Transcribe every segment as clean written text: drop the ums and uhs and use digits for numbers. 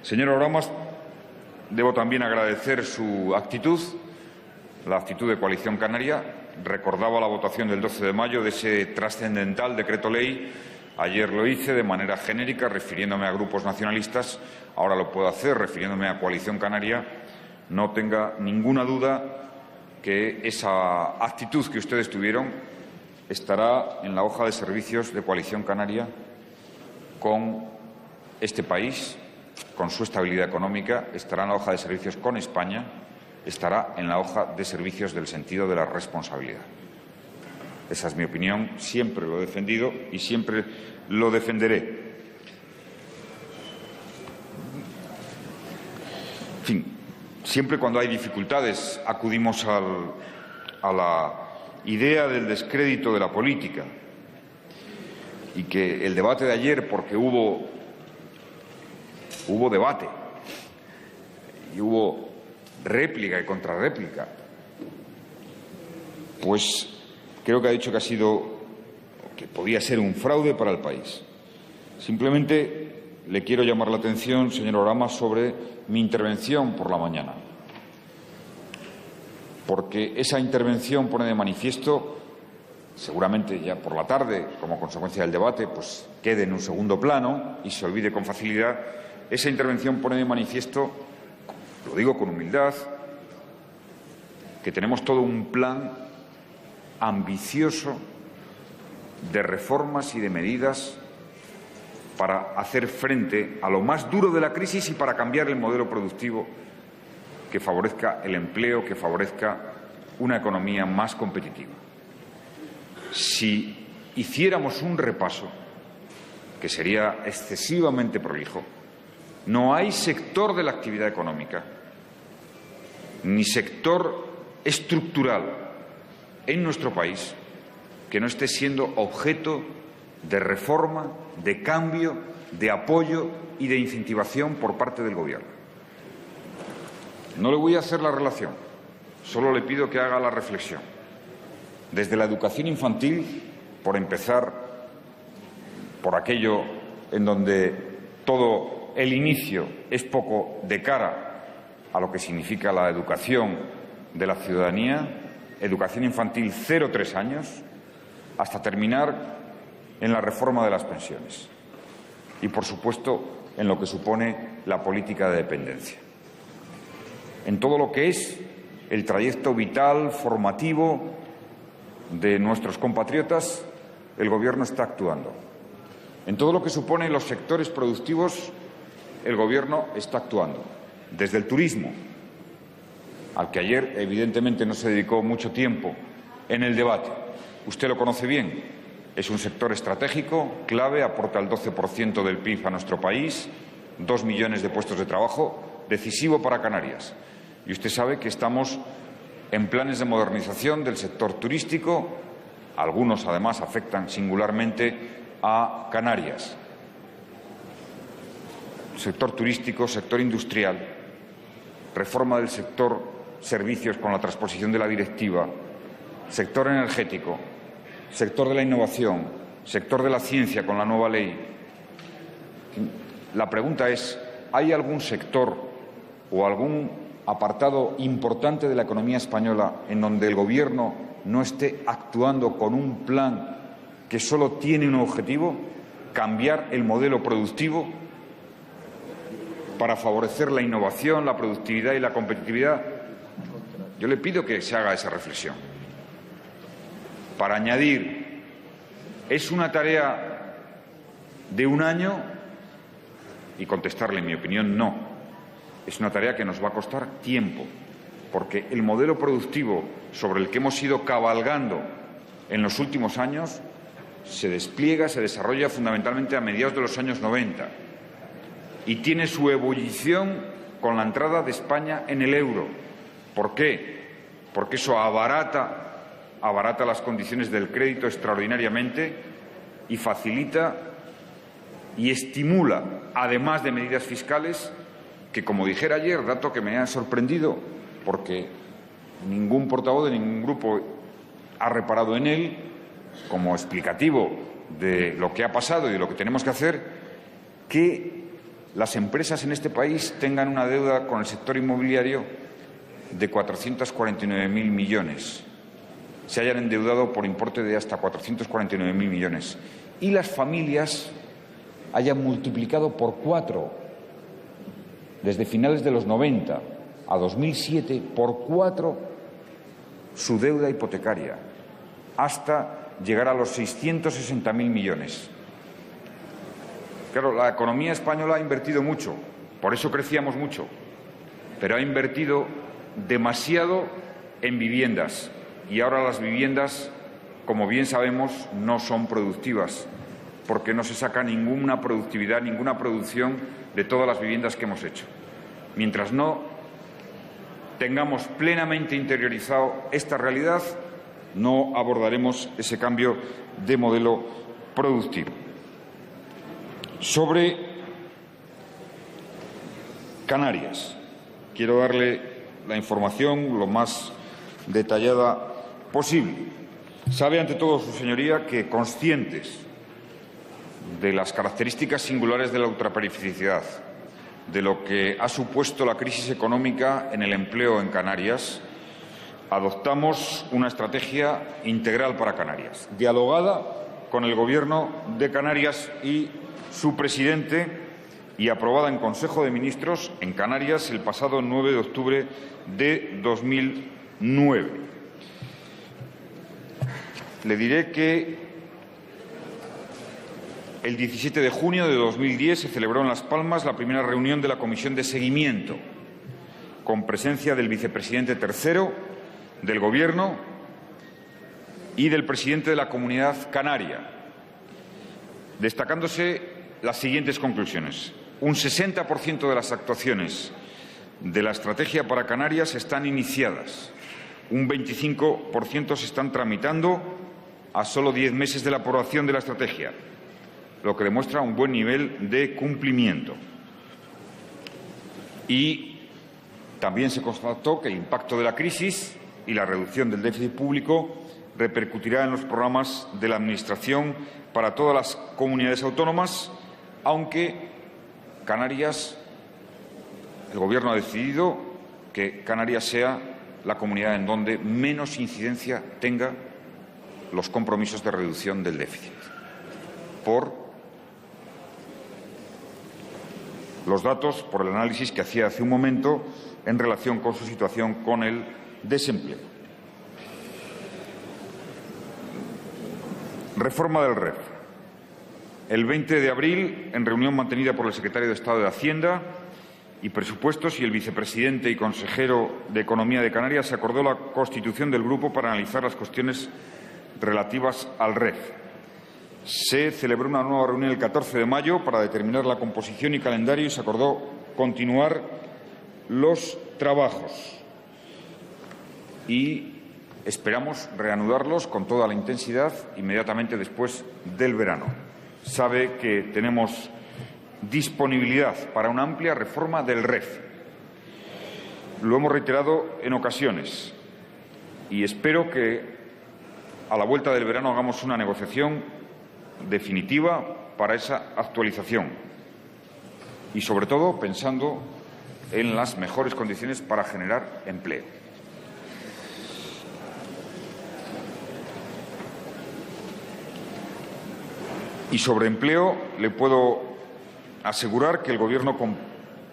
Señor Oramas, debo también agradecer su actitud, la actitud de Coalición Canaria. Recordaba la votación del 12 de mayo de ese trascendental decreto ley. Ayer lo hice de manera genérica, refiriéndome a grupos nacionalistas. Ahora lo puedo hacer refiriéndome a Coalición Canaria. No tenga ninguna duda que esa actitud que ustedes tuvieron estará en la hoja de servicios de Coalición Canaria con este país, con su estabilidad económica, estará en la hoja de servicios con España, estará en la hoja de servicios del sentido de la responsabilidad. Esa es mi opinión, siempre lo he defendido y siempre lo defenderé. En fin, siempre cuando hay dificultades acudimos a la idea del descrédito de la política y que el debate de ayer, porque hubo debate y hubo réplica y contrarréplica, pues creo que ha dicho que podía ser un fraude para el país. Simplemente le quiero llamar la atención, señor Oramas, sobre mi intervención por la mañana, porque esa intervención pone de manifiesto, seguramente ya por la tarde, como consecuencia del debate, pues quede en un segundo plano y se olvide con facilidad. Esa intervención pone de manifiesto, lo digo con humildad, que tenemos todo un plan ambicioso de reformas y de medidas para hacer frente a lo más duro de la crisis y para cambiar el modelo productivo que favorezca el empleo, que favorezca una economía más competitiva. Si hiciéramos un repaso, que sería excesivamente prolijo, no hay sector de la actividad económica ni sector estructural en nuestro país que no esté siendo objeto de reforma, de cambio, de apoyo y de incentivación por parte del Gobierno. No le voy a hacer la relación, solo le pido que haga la reflexión. Desde la educación infantil, por empezar por aquello en donde todo el inicio es poco de cara a lo que significa la educación de la ciudadanía, educación infantil 0-3 años, hasta terminar en la reforma de las pensiones y, por supuesto, en lo que supone la política de dependencia. En todo lo que es el trayecto vital, formativo de nuestros compatriotas, el Gobierno está actuando. En todo lo que supone los sectores productivos, el Gobierno está actuando. Desde el turismo, al que ayer evidentemente no se dedicó mucho tiempo en el debate. Usted lo conoce bien. Es un sector estratégico, clave, aporta el 12% del PIB a nuestro país, 2 millones de puestos de trabajo, decisivo para Canarias. Y usted sabe que estamos en planes de modernización del sector turístico. Algunos, además, afectan singularmente a Canarias. Sector turístico, sector industrial, reforma del sector servicios con la transposición de la directiva, sector energético, sector de la innovación, sector de la ciencia con la nueva ley. La pregunta es, ¿hay algún sector o algún apartado importante de la economía española en donde el Gobierno no esté actuando con un plan que solo tiene un objetivo: cambiar el modelo productivo para favorecer la innovación, la productividad y la competitividad? Yo le pido que se haga esa reflexión. Para añadir, ¿es una tarea de un año? Y contestarle, en mi opinión, no. Es una tarea que nos va a costar tiempo, porque el modelo productivo sobre el que hemos ido cabalgando en los últimos años se despliega, se desarrolla fundamentalmente a mediados de los años 90 y tiene su ebullición con la entrada de España en el euro. ¿Por qué? Porque eso abarata las condiciones del crédito extraordinariamente y facilita y estimula, además de medidas fiscales, que, como dijera ayer, dato que me ha sorprendido, porque ningún portavoz de ningún grupo ha reparado en él, como explicativo de lo que ha pasado y de lo que tenemos que hacer, que las empresas en este país tengan una deuda con el sector inmobiliario de 449.000 millones, se hayan endeudado por importe de hasta 449.000 millones, y las familias hayan multiplicado por 4, desde finales de los 90 a 2007, por 4 su deuda hipotecaria, hasta llegar a los 660.000 millones. Claro, la economía española ha invertido mucho, por eso crecíamos mucho, pero ha invertido demasiado en viviendas, y ahora las viviendas, como bien sabemos, no son productivas, porque no se saca ninguna productividad, ninguna producción de todas las viviendas que hemos hecho. Mientras no tengamos plenamente interiorizado esta realidad, no abordaremos ese cambio de modelo productivo. Sobre Canarias, quiero darle la información lo más detallada posible. Sabe ante todo, su señoría, que conscientes de las características singulares de la ultraperifericidad, de lo que ha supuesto la crisis económica en el empleo en Canarias, adoptamos una estrategia integral para Canarias, dialogada con el Gobierno de Canarias y su presidente, y aprobada en Consejo de Ministros en Canarias el pasado 9 de octubre de 2009. Le diré que el 17 de junio de 2010 se celebró en Las Palmas la primera reunión de la Comisión de Seguimiento, con presencia del vicepresidente tercero del Gobierno y del presidente de la Comunidad Canaria, destacándose las siguientes conclusiones. Un 60% de las actuaciones de la estrategia para Canarias están iniciadas, un 25% se están tramitando a solo 10 meses de la aprobación de la estrategia, lo que demuestra un buen nivel de cumplimiento. Y también se constató que el impacto de la crisis y la reducción del déficit público repercutirá en los programas de la Administración para todas las comunidades autónomas, aunque Canarias, el Gobierno ha decidido que Canarias sea la comunidad en donde menos incidencia tenga los compromisos de reducción del déficit, por los datos, por el análisis que hacía hace un momento en relación con su situación con el desempleo. Reforma del REF. El 20 de abril, en reunión mantenida por el secretario de Estado de Hacienda y Presupuestos y el vicepresidente y consejero de Economía de Canarias, se acordó la constitución del grupo para analizar las cuestiones relativas al REF. Se celebró una nueva reunión el 14 de mayo para determinar la composición y calendario y se acordó continuar los trabajos. Y esperamos reanudarlos con toda la intensidad inmediatamente después del verano. Sabe que tenemos disponibilidad para una amplia reforma del REF. Lo hemos reiterado en ocasiones y espero que a la vuelta del verano hagamos una negociación definitiva para esa actualización y, sobre todo, pensando en las mejores condiciones para generar empleo. Y sobre empleo, le puedo asegurar que el Gobierno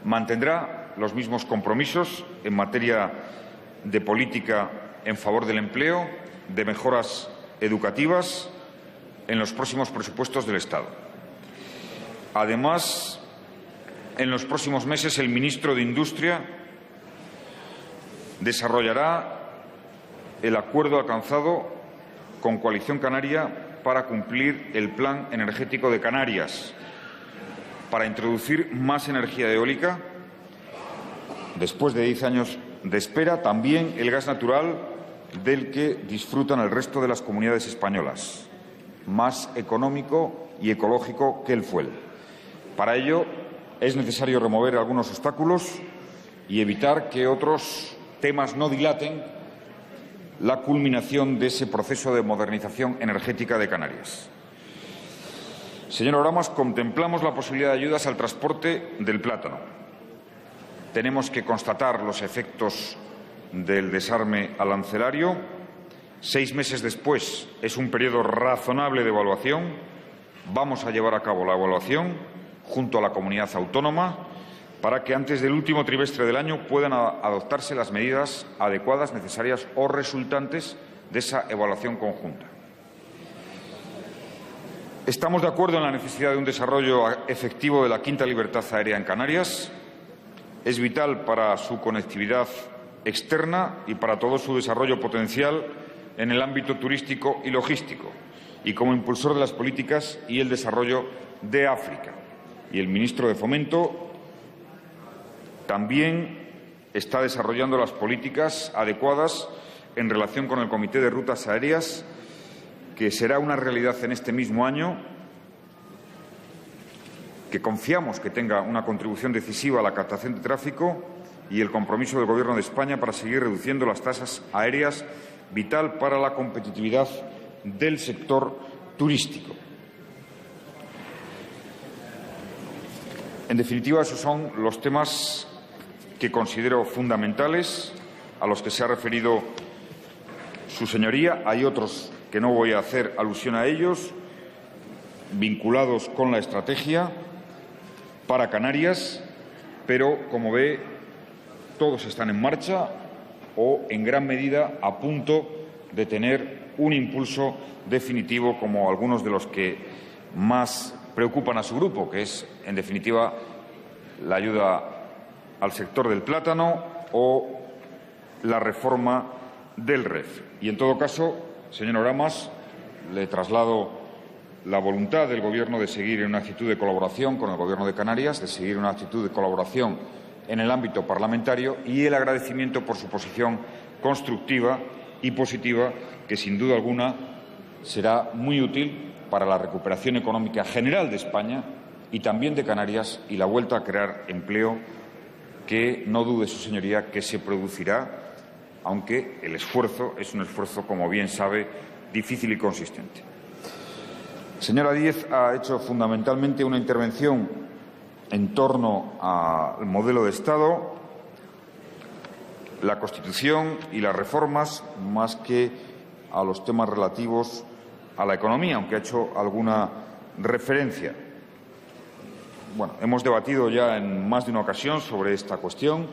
mantendrá los mismos compromisos en materia de política en favor del empleo, de mejoras educativas en los próximos presupuestos del Estado. Además, en los próximos meses, el ministro de Industria desarrollará el acuerdo alcanzado con Coalición Canaria para cumplir el Plan Energético de Canarias, para introducir más energía eólica. Después de 10 años de espera, también el gas natural del que disfrutan el resto de las comunidades españolas, más económico y ecológico que el fuel. Para ello, es necesario remover algunos obstáculos y evitar que otros temas no dilaten la culminación de ese proceso de modernización energética de Canarias. Señor Oramas, contemplamos la posibilidad de ayudas al transporte del plátano. Tenemos que constatar los efectos del desarme arancelario. 6 meses después es un periodo razonable de evaluación. Vamos a llevar a cabo la evaluación junto a la comunidad autónoma para que antes del último trimestre del año puedan adoptarse las medidas adecuadas, necesarias o resultantes de esa evaluación conjunta. Estamos de acuerdo en la necesidad de un desarrollo efectivo de la quinta libertad aérea en Canarias. Es vital para su conectividad externa y para todo su desarrollo potencial en el ámbito turístico y logístico, y como impulsor de las políticas y el desarrollo de África. Y el ministro de Fomento también está desarrollando las políticas adecuadas en relación con el Comité de Rutas Aéreas, que será una realidad en este mismo año, que confiamos que tenga una contribución decisiva a la captación de tráfico y el compromiso del Gobierno de España para seguir reduciendo las tasas aéreas, vital para la competitividad del sector turístico. En definitiva, esos son los temas que considero fundamentales, a los que se ha referido su señoría. Hay otros que no voy a hacer alusión a ellos, vinculados con la estrategia para Canarias, pero, como ve, todos están en marcha o, en gran medida, a punto de tener un impulso definitivo, como algunos de los que más preocupan a su grupo, que es, en definitiva, la ayuda al sector del plátano o la reforma del REF. Y, en todo caso, señor Oramas, le traslado la voluntad del Gobierno de seguir en una actitud de colaboración con el Gobierno de Canarias, de seguir en una actitud de colaboración en el ámbito parlamentario, y el agradecimiento por su posición constructiva y positiva, que sin duda alguna será muy útil para la recuperación económica general de España y también de Canarias, y la vuelta a crear empleo, que no dude su señoría que se producirá, aunque el esfuerzo es un esfuerzo, como bien sabe, difícil y consistente. Señora Díez ha hecho fundamentalmente una intervención en torno al modelo de Estado, la Constitución y las reformas, más que a los temas relativos a la economía, aunque ha hecho alguna referencia. Bueno, hemos debatido ya en más de una ocasión sobre esta cuestión.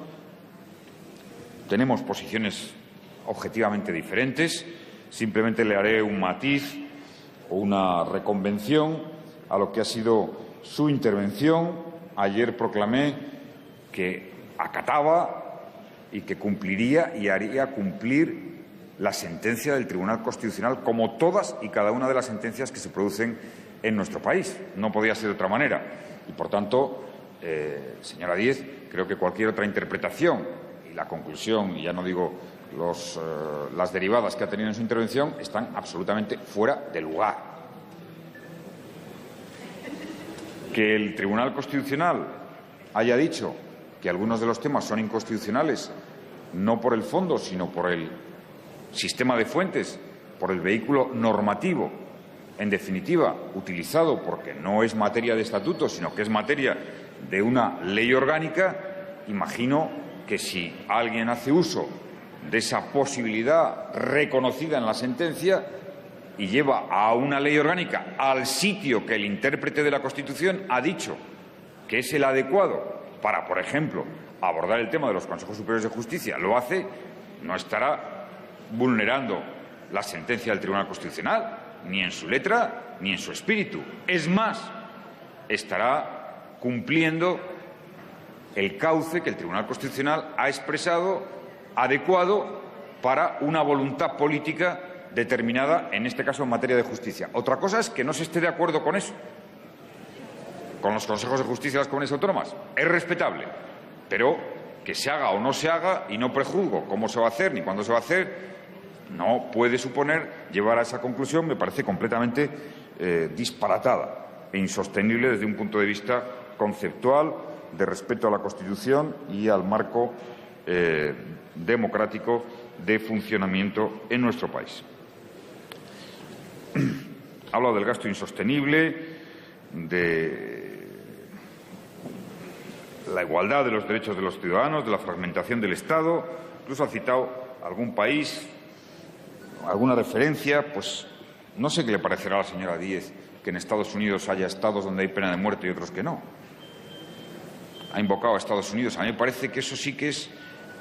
Tenemos posiciones objetivamente diferentes. Simplemente le haré un matiz o una reconvención a lo que ha sido su intervención. Ayer proclamé que acataba y que cumpliría y haría cumplir la sentencia del Tribunal Constitucional, como todas y cada una de las sentencias que se producen en nuestro país. No podía ser de otra manera. Y, por tanto, señora Díez, creo que cualquier otra interpretación y la conclusión, y ya no digo las derivadas que ha tenido en su intervención, están absolutamente fuera de lugar. Que el Tribunal Constitucional haya dicho que algunos de los temas son inconstitucionales, no por el fondo, sino por el sistema de fuentes, por el vehículo normativo, en definitiva, utilizado, porque no es materia de estatuto, sino que es materia de una ley orgánica, imagino que si alguien hace uso de esa posibilidad reconocida en la sentencia y lleva a una ley orgánica al sitio que el intérprete de la Constitución ha dicho que es el adecuado para, por ejemplo, abordar el tema de los consejos superiores de justicia, lo hace, no estará vulnerando la sentencia del Tribunal Constitucional, ni en su letra ni en su espíritu. Es más, estará cumpliendo el cauce que el Tribunal Constitucional ha expresado, adecuado para una voluntad política determinada, en este caso en materia de justicia. Otra cosa es que no se esté de acuerdo con eso, con los consejos de justicia de las comunidades autónomas. Es respetable, pero que se haga o no se haga, y no prejuzgo cómo se va a hacer ni cuándo se va a hacer, no puede suponer llevar a esa conclusión. Me parece completamente disparatada e insostenible desde un punto de vista conceptual, de respeto a la Constitución y al marco democrático de funcionamiento en nuestro país. Ha hablado del gasto insostenible, de la igualdad de los derechos de los ciudadanos, de la fragmentación del Estado. Incluso ha citado algún país, alguna referencia. Pues no sé qué le parecerá a la señora Díez que en Estados Unidos haya estados donde hay pena de muerte y otros que no. Ha invocado a Estados Unidos. A mí me parece que eso sí que es,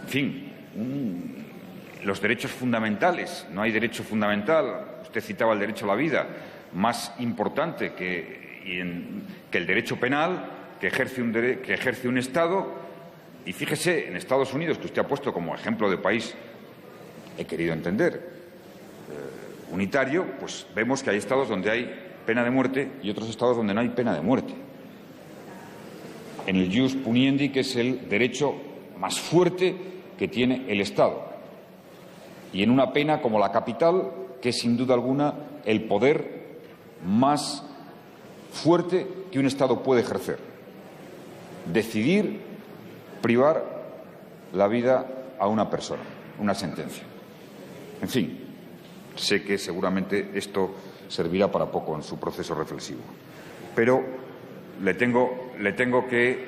en fin, los derechos fundamentales. No hay derecho fundamental. Usted citaba el derecho a la vida, más importante que el derecho penal que ejerce un Estado. Y fíjese, en Estados Unidos, que usted ha puesto como ejemplo de país, he querido entender, unitario, pues vemos que hay estados donde hay pena de muerte y otros estados donde no hay pena de muerte. En el jus puniendi, que es el derecho más fuerte que tiene el Estado. Y en una pena como la capital, que es sin duda alguna el poder más fuerte que un Estado puede ejercer. Decidir privar la vida a una persona, una sentencia. En fin, sé que seguramente esto servirá para poco en su proceso reflexivo. Pero le tengo que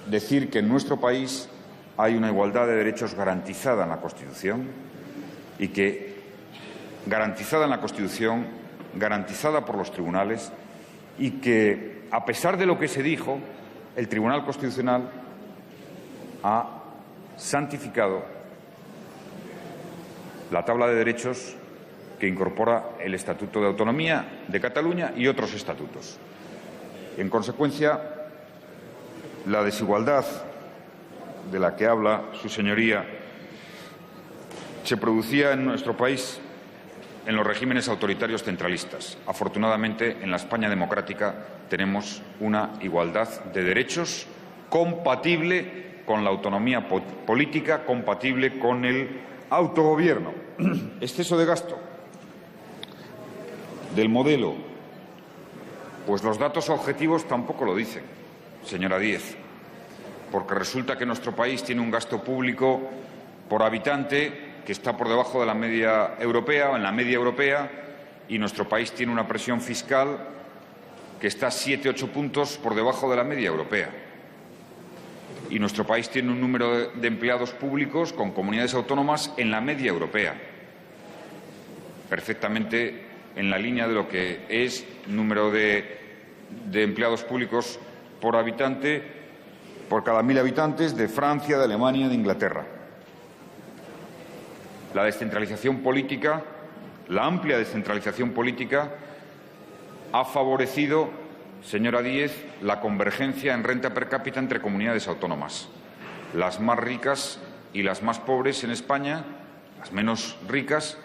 decir que en nuestro país hay una igualdad de derechos garantizada en la Constitución y que, garantizada en la Constitución, garantizada por los tribunales, y que, a pesar de lo que se dijo, el Tribunal Constitucional ha santificado la tabla de derechos que incorpora el Estatuto de Autonomía de Cataluña y otros estatutos. En consecuencia, la desigualdad de la que habla su señoría se producía en nuestro país en los regímenes autoritarios centralistas. Afortunadamente, en la España democrática tenemos una igualdad de derechos compatible con la autonomía política, compatible con el autogobierno. Exceso de gasto del modelo. Pues los datos objetivos tampoco lo dicen, señora Díez, porque resulta que nuestro país tiene un gasto público por habitante que está por debajo de la media europea, o en la media europea, y nuestro país tiene una presión fiscal que está 7-8 puntos por debajo de la media europea. Y nuestro país tiene un número de empleados públicos con comunidades autónomas en la media europea, perfectamente en la línea de lo que es número de empleados públicos por habitante, por cada 1.000 habitantes, de Francia, de Alemania, de Inglaterra. La descentralización política, la amplia descentralización política, ha favorecido, señora Díez, la convergencia en renta per cápita entre comunidades autónomas. Las más ricas y las más pobres en España, las menos ricas,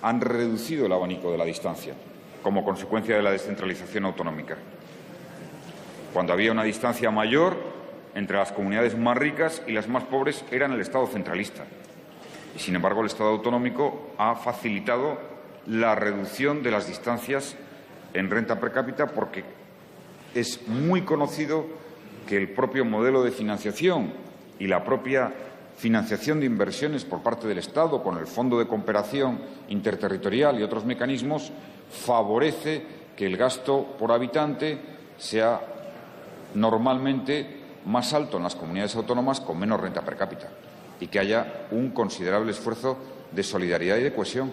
han reducido el abanico de la distancia como consecuencia de la descentralización autonómica. Cuando había una distancia mayor entre las comunidades más ricas y las más pobres era en el Estado centralista. Y, sin embargo, el Estado autonómico ha facilitado la reducción de las distancias en renta per cápita, porque es muy conocido que el propio modelo de financiación y la propia financiación de inversiones por parte del Estado, con el Fondo de Cooperación Interterritorial y otros mecanismos, favorece que el gasto por habitante sea normalmente más alto en las comunidades autónomas con menos renta per cápita y que haya un considerable esfuerzo de solidaridad y de cohesión.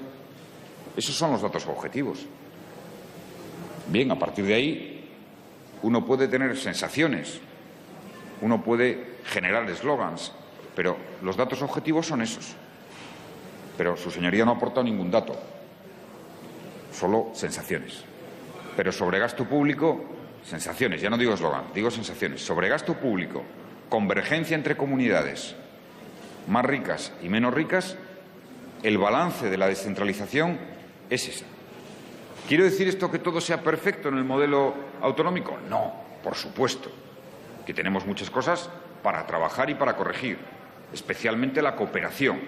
Esos son los datos objetivos. Bien, a partir de ahí uno puede tener sensaciones, uno puede generar eslogans, pero los datos objetivos son esos. Pero su señoría no ha aportado ningún dato, solo sensaciones. Pero sobre gasto público, sensaciones, ya no digo eslogan, digo sensaciones. Sobre gasto público, convergencia entre comunidades más ricas y menos ricas, el balance de la descentralización es esa. ¿Quiero decir esto que todo sea perfecto en el modelo autonómico? No, por supuesto, que tenemos muchas cosas para trabajar y para corregir, especialmente la cooperación.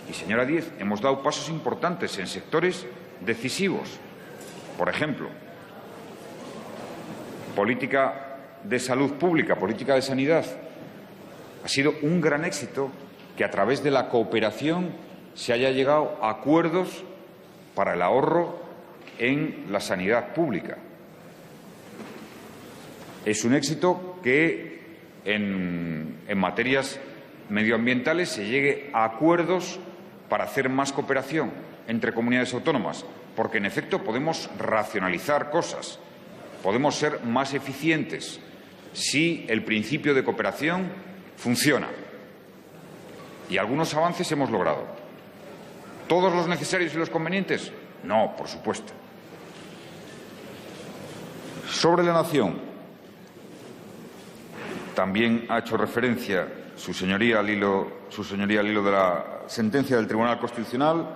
Y, señora Díez, hemos dado pasos importantes en sectores decisivos. Por ejemplo, política de salud pública, política de sanidad. Ha sido un gran éxito que a través de la cooperación se haya llegado a acuerdos para el ahorro en la sanidad pública. Es un éxito que en materias medioambientales se llegue a acuerdos para hacer más cooperación entre comunidades autónomas, porque en efecto podemos racionalizar cosas, podemos ser más eficientes si el principio de cooperación funciona. Y algunos avances hemos logrado. ¿Todos los necesarios y los convenientes? No, por supuesto. Sobre la nación, también ha hecho referencia su señoría al hilo de la sentencia del Tribunal Constitucional.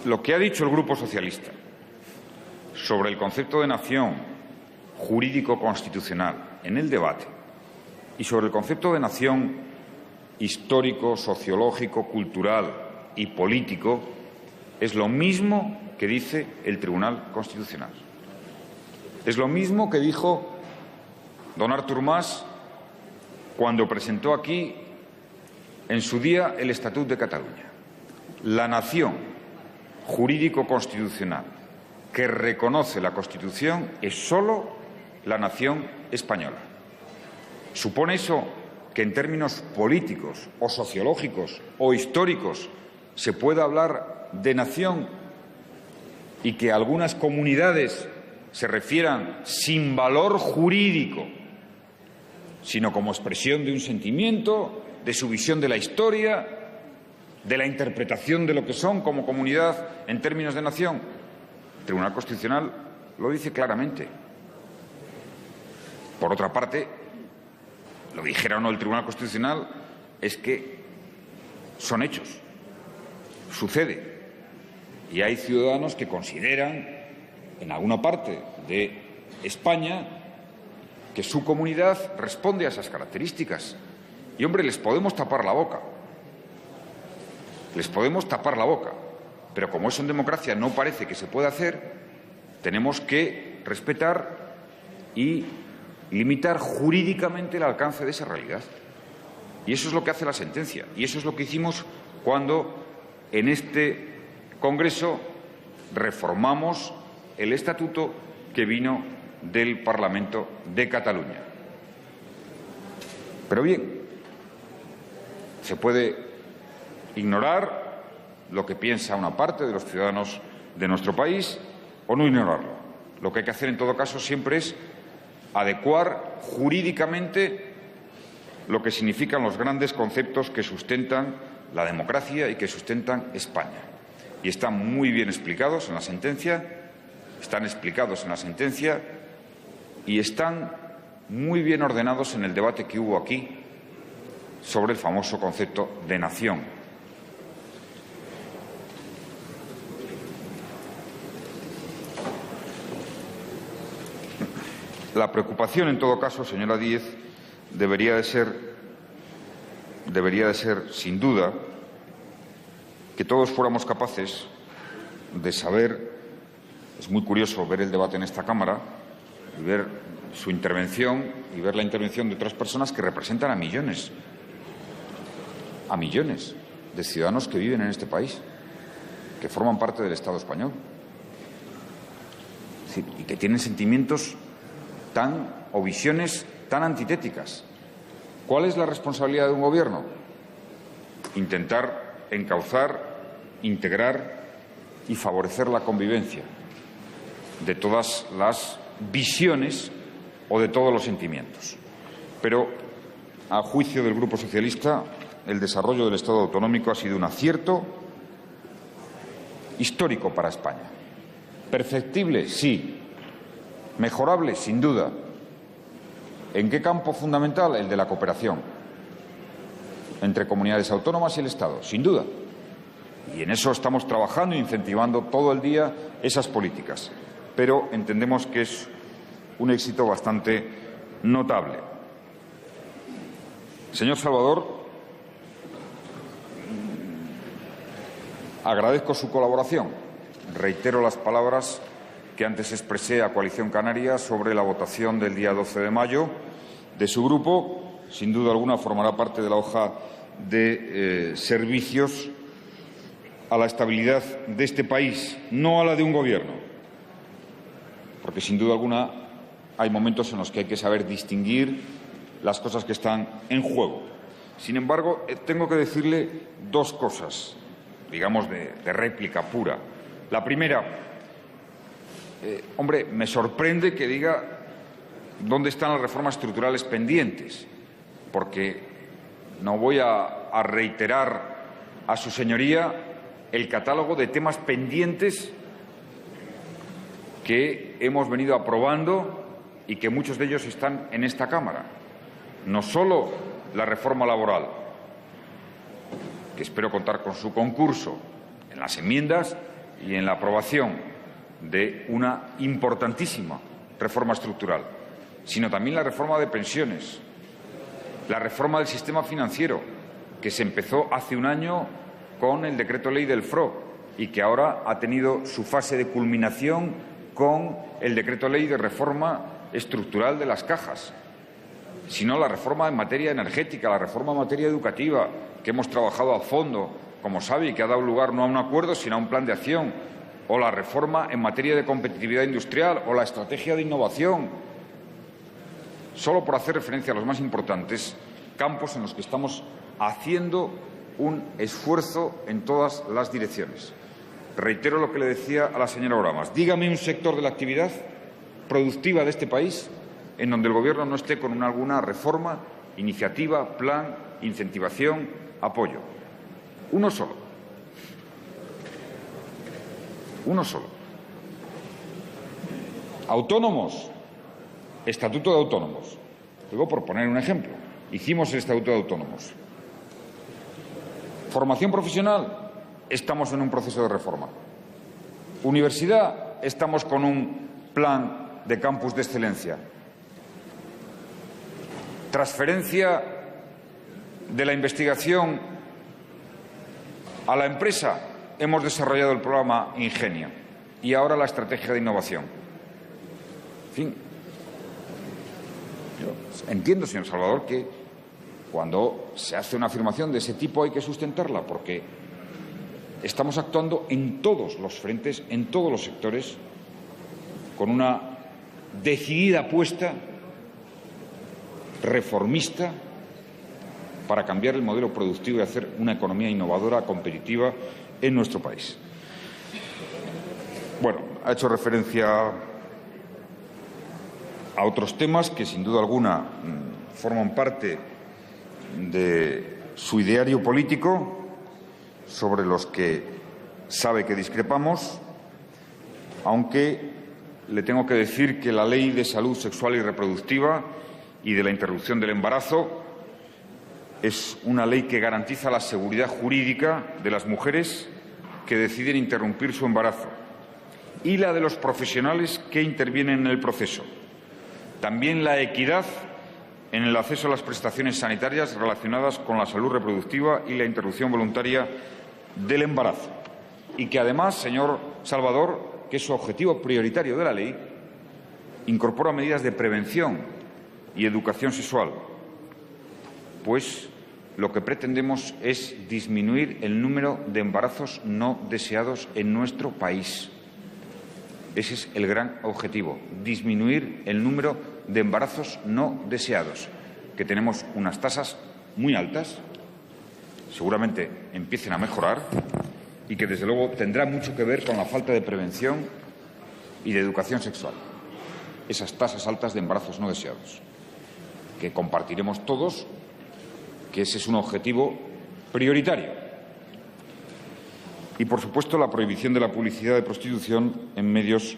Lo que ha dicho el Grupo Socialista sobre el concepto de nación jurídico-constitucional en el debate y sobre el concepto de nación histórico, sociológico, cultural y político es lo mismo que dice el Tribunal Constitucional. Es lo mismo que dijo don Artur Mas cuando presentó aquí en su día el Estatut de Cataluña. La nación jurídico-constitucional que reconoce la Constitución es solo la nación española. ¿Supone eso que en términos políticos o sociológicos o históricos se pueda hablar de nación y que algunas comunidades se refieran sin valor jurídico, sino como expresión de un sentimiento, de su visión de la historia, de la interpretación de lo que son como comunidad en términos de nación? El Tribunal Constitucional lo dice claramente. Por otra parte, lo dijera o no el Tribunal Constitucional, es que son hechos, sucede. Y hay ciudadanos que consideran, en alguna parte de España, que su comunidad responde a esas características. Y, hombre, les podemos tapar la boca. Les podemos tapar la boca. Pero como eso en democracia no parece que se pueda hacer, tenemos que respetar y limitar jurídicamente el alcance de esa realidad. Y eso es lo que hace la sentencia. Y eso es lo que hicimos cuando en este Congreso reformamos el estatuto que vino del Parlamento de Cataluña. Pero bien, se puede ignorar lo que piensa una parte de los ciudadanos de nuestro país o no ignorarlo. Lo que hay que hacer en todo caso siempre es adecuar jurídicamente lo que significan los grandes conceptos que sustentan la democracia y que sustentan España. Y están muy bien explicados en la sentencia, y están muy bien ordenados en el debate que hubo aquí sobre el famoso concepto de nación. La preocupación, en todo caso, señora Díez, debería de ser, sin duda, que todos fuéramos capaces de saber. Es muy curioso ver el debate en esta Cámara y ver su intervención y ver la intervención de otras personas que representan a millones de ciudadanos que viven en este país, que forman parte del Estado español, y que tienen sentimientos o visiones tan antitéticas. ¿Cuál es la responsabilidad de un gobierno? Intentar encauzar, integrar y favorecer la convivencia de todas las visiones o de todos los sentimientos. Pero, a juicio del Grupo Socialista, el desarrollo del Estado autonómico ha sido un acierto histórico para España. ¿Perfectible? Sí. ¿Mejorable? Sin duda. ¿En qué campo fundamental? El de la cooperación entre comunidades autónomas y el Estado, sin duda. Y en eso estamos trabajando e incentivando todo el día esas políticas. Pero entendemos que es un éxito bastante notable. Señor Salvador, agradezco su colaboración. Reitero las palabras que antes expresé a Coalición Canaria sobre la votación del día 12 de mayo de su grupo. Sin duda alguna formará parte de la hoja de servicios a la estabilidad de este país, no a la de un gobierno. porque sin duda alguna hay momentos en los que hay que saber distinguir las cosas que están en juego. Sin embargo, tengo que decirle dos cosas, digamos, de réplica pura. La primera, hombre, me sorprende que diga dónde están las reformas estructurales pendientes, porque no voy a reiterar a su señoría el catálogo de temas pendientes que hemos venido aprobando y que muchos de ellos están en esta Cámara. No solo la reforma laboral, que espero contar con su concurso en las enmiendas y en la aprobación de una importantísima reforma estructural, sino también la reforma de pensiones, la reforma del sistema financiero, que se empezó hace un año con el decreto ley del FRO y que ahora ha tenido su fase de culminación con el decreto ley de reforma estructural de las cajas, sino la reforma en materia energética, la reforma en materia educativa, que hemos trabajado a fondo, como sabe, y que ha dado lugar no a un acuerdo, sino a un plan de acción, o la reforma en materia de competitividad industrial, o la estrategia de innovación, solo por hacer referencia a los más importantes, campos en los que estamos haciendo un esfuerzo en todas las direcciones. Reitero lo que le decía a la señora Oramas. Dígame un sector de la actividad productiva de este país en donde el Gobierno no esté con alguna reforma, iniciativa, plan, incentivación, apoyo. Uno solo. Uno solo. Autónomos. Estatuto de autónomos. Luego, por poner un ejemplo, hicimos el Estatuto de autónomos. Formación profesional. Estamos en un proceso de reforma. Universidad, estamos con un plan de campus de excelencia. Transferencia de la investigación a la empresa, hemos desarrollado el programa Ingenia y ahora la estrategia de innovación. En fin, yo entiendo, señor Salvador, que cuando se hace una afirmación de ese tipo hay que sustentarla, porque estamos actuando en todos los frentes, en todos los sectores, con una decidida apuesta reformista para cambiar el modelo productivo y hacer una economía innovadora, competitiva en nuestro país. Bueno, ha hecho referencia a otros temas que, sin duda alguna, forman parte de su ideario político, sobre los que sabe que discrepamos, aunque le tengo que decir que la Ley de Salud Sexual y Reproductiva y de la interrupción del embarazo es una ley que garantiza la seguridad jurídica de las mujeres que deciden interrumpir su embarazo y la de los profesionales que intervienen en el proceso. También la equidad en el acceso a las prestaciones sanitarias relacionadas con la salud reproductiva y la interrupción voluntaria del embarazo. Y que además, señor Salvador, que es su objetivo prioritario de la ley, incorpora medidas de prevención y educación sexual, pues lo que pretendemos es disminuir el número de embarazos no deseados en nuestro país. Ese es el gran objetivo, disminuir el número de embarazos no deseados, que tenemos unas tasas muy altas, seguramente empiecen a mejorar y que, desde luego, tendrá mucho que ver con la falta de prevención y de educación sexual. Esas tasas altas de embarazos no deseados, que compartiremos todos, que ese es un objetivo prioritario. Y, por supuesto, la prohibición de la publicidad de prostitución en medios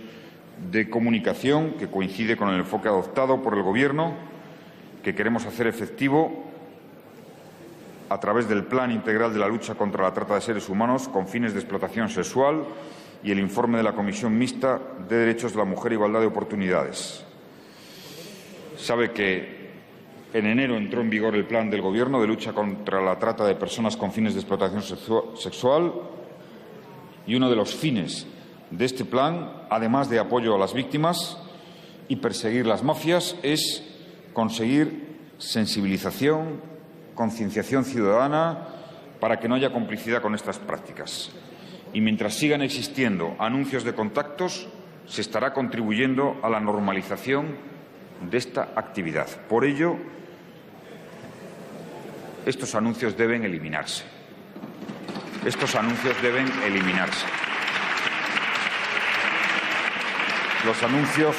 de comunicación, que coincide con el enfoque adoptado por el Gobierno, que queremos hacer efectivo a través del Plan Integral de la Lucha contra la Trata de Seres Humanos con fines de explotación sexual y el informe de la Comisión Mixta de Derechos de la Mujer e Igualdad de Oportunidades. Sabe que en enero entró en vigor el plan del Gobierno de lucha contra la trata de personas con fines de explotación sexual y uno de los fines de este plan, además de apoyo a las víctimas y perseguir las mafias, es conseguir sensibilización, concienciación ciudadana para que no haya complicidad con estas prácticas. Y mientras sigan existiendo anuncios de contactos, se estará contribuyendo a la normalización de esta actividad. Por ello, estos anuncios deben eliminarse. Estos anuncios deben eliminarse. Los anuncios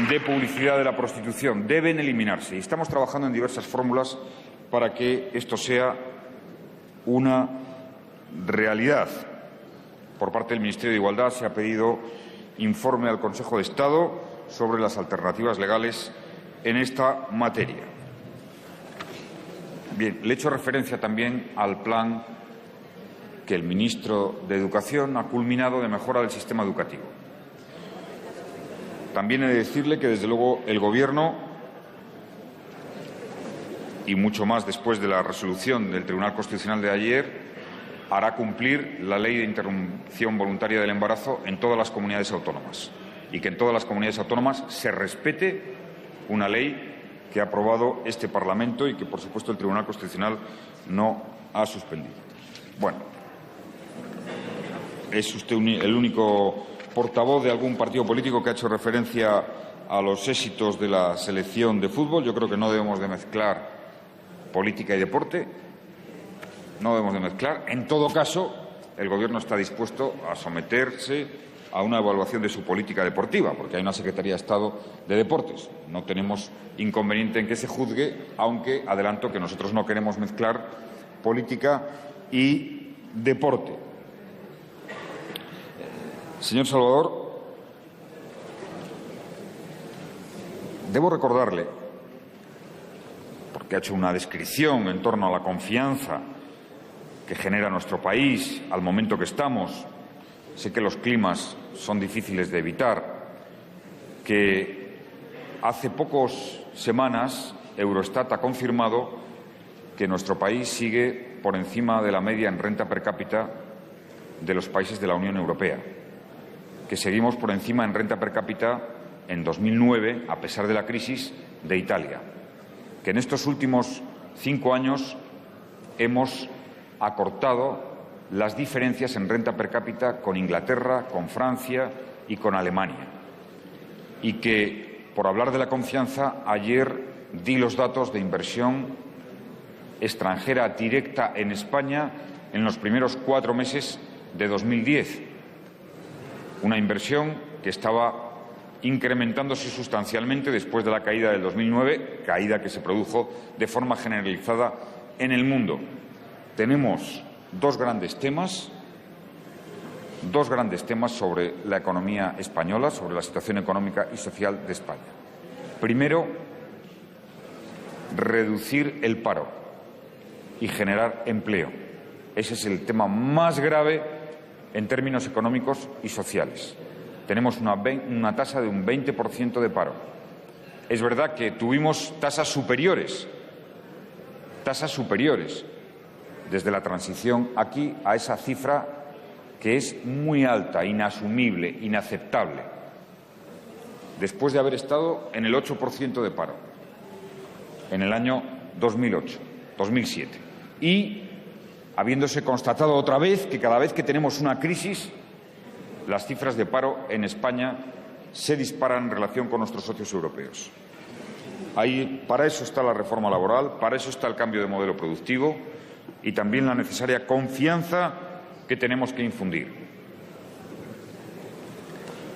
de publicidad de la prostitución deben eliminarse y estamos trabajando en diversas fórmulas para que esto sea una realidad. Por parte del Ministerio de Igualdad se ha pedido informe al Consejo de Estado sobre las alternativas legales en esta materia. Bien, le he hecho referencia también al plan que el ministro de Educación ha culminado de mejora del sistema educativo. También he de decirle que, desde luego, el Gobierno, y mucho más después de la resolución del Tribunal Constitucional de ayer, hará cumplir la Ley de Interrupción Voluntaria del Embarazo en todas las comunidades autónomas y que en todas las comunidades autónomas se respete una ley que ha aprobado este Parlamento y que, por supuesto, el Tribunal Constitucional no ha suspendido. Bueno, es usted el único portavoz de algún partido político que ha hecho referencia a los éxitos de la selección de fútbol. Yo creo que no debemos de mezclar política y deporte. No debemos de mezclar. En todo caso, el Gobierno está dispuesto a someterse a una evaluación de su política deportiva, porque hay una Secretaría de Estado de Deportes. No tenemos inconveniente en que se juzgue, aunque adelanto que nosotros no queremos mezclar política y deporte. Señor Salvador, debo recordarle, porque ha hecho una descripción en torno a la confianza que genera nuestro país al momento que estamos. Sé que los climas son difíciles de evitar, que hace pocas semanas Eurostat ha confirmado que nuestro país sigue por encima de la media en renta per cápita de los países de la Unión Europea, que seguimos por encima en renta per cápita en 2009, a pesar de la crisis, de Italia, que en estos últimos 5 años hemos acortado las diferencias en renta per cápita con Inglaterra, con Francia y con Alemania. Y que, por hablar de la confianza, ayer di los datos de inversión extranjera directa en España en los primeros 4 meses de 2010. Una inversión que estaba incrementándose sustancialmente después de la caída del 2009, caída que se produjo de forma generalizada en el mundo. Tenemos dos grandes temas sobre la economía española, sobre la situación económica y social de España. Primero, reducir el paro y generar empleo. Ese es el tema más grave en términos económicos y sociales. Tenemos una tasa de un 20% de paro. Es verdad que tuvimos tasas superiores desde la transición aquí a esa cifra que es muy alta, inasumible, inaceptable, después de haber estado en el 8% de paro en el año 2007 y habiéndose constatado otra vez que cada vez que tenemos una crisis las cifras de paro en España se disparan en relación con nuestros socios europeos. Para eso está la reforma laboral, para eso está el cambio de modelo productivo y también la necesaria confianza que tenemos que infundir.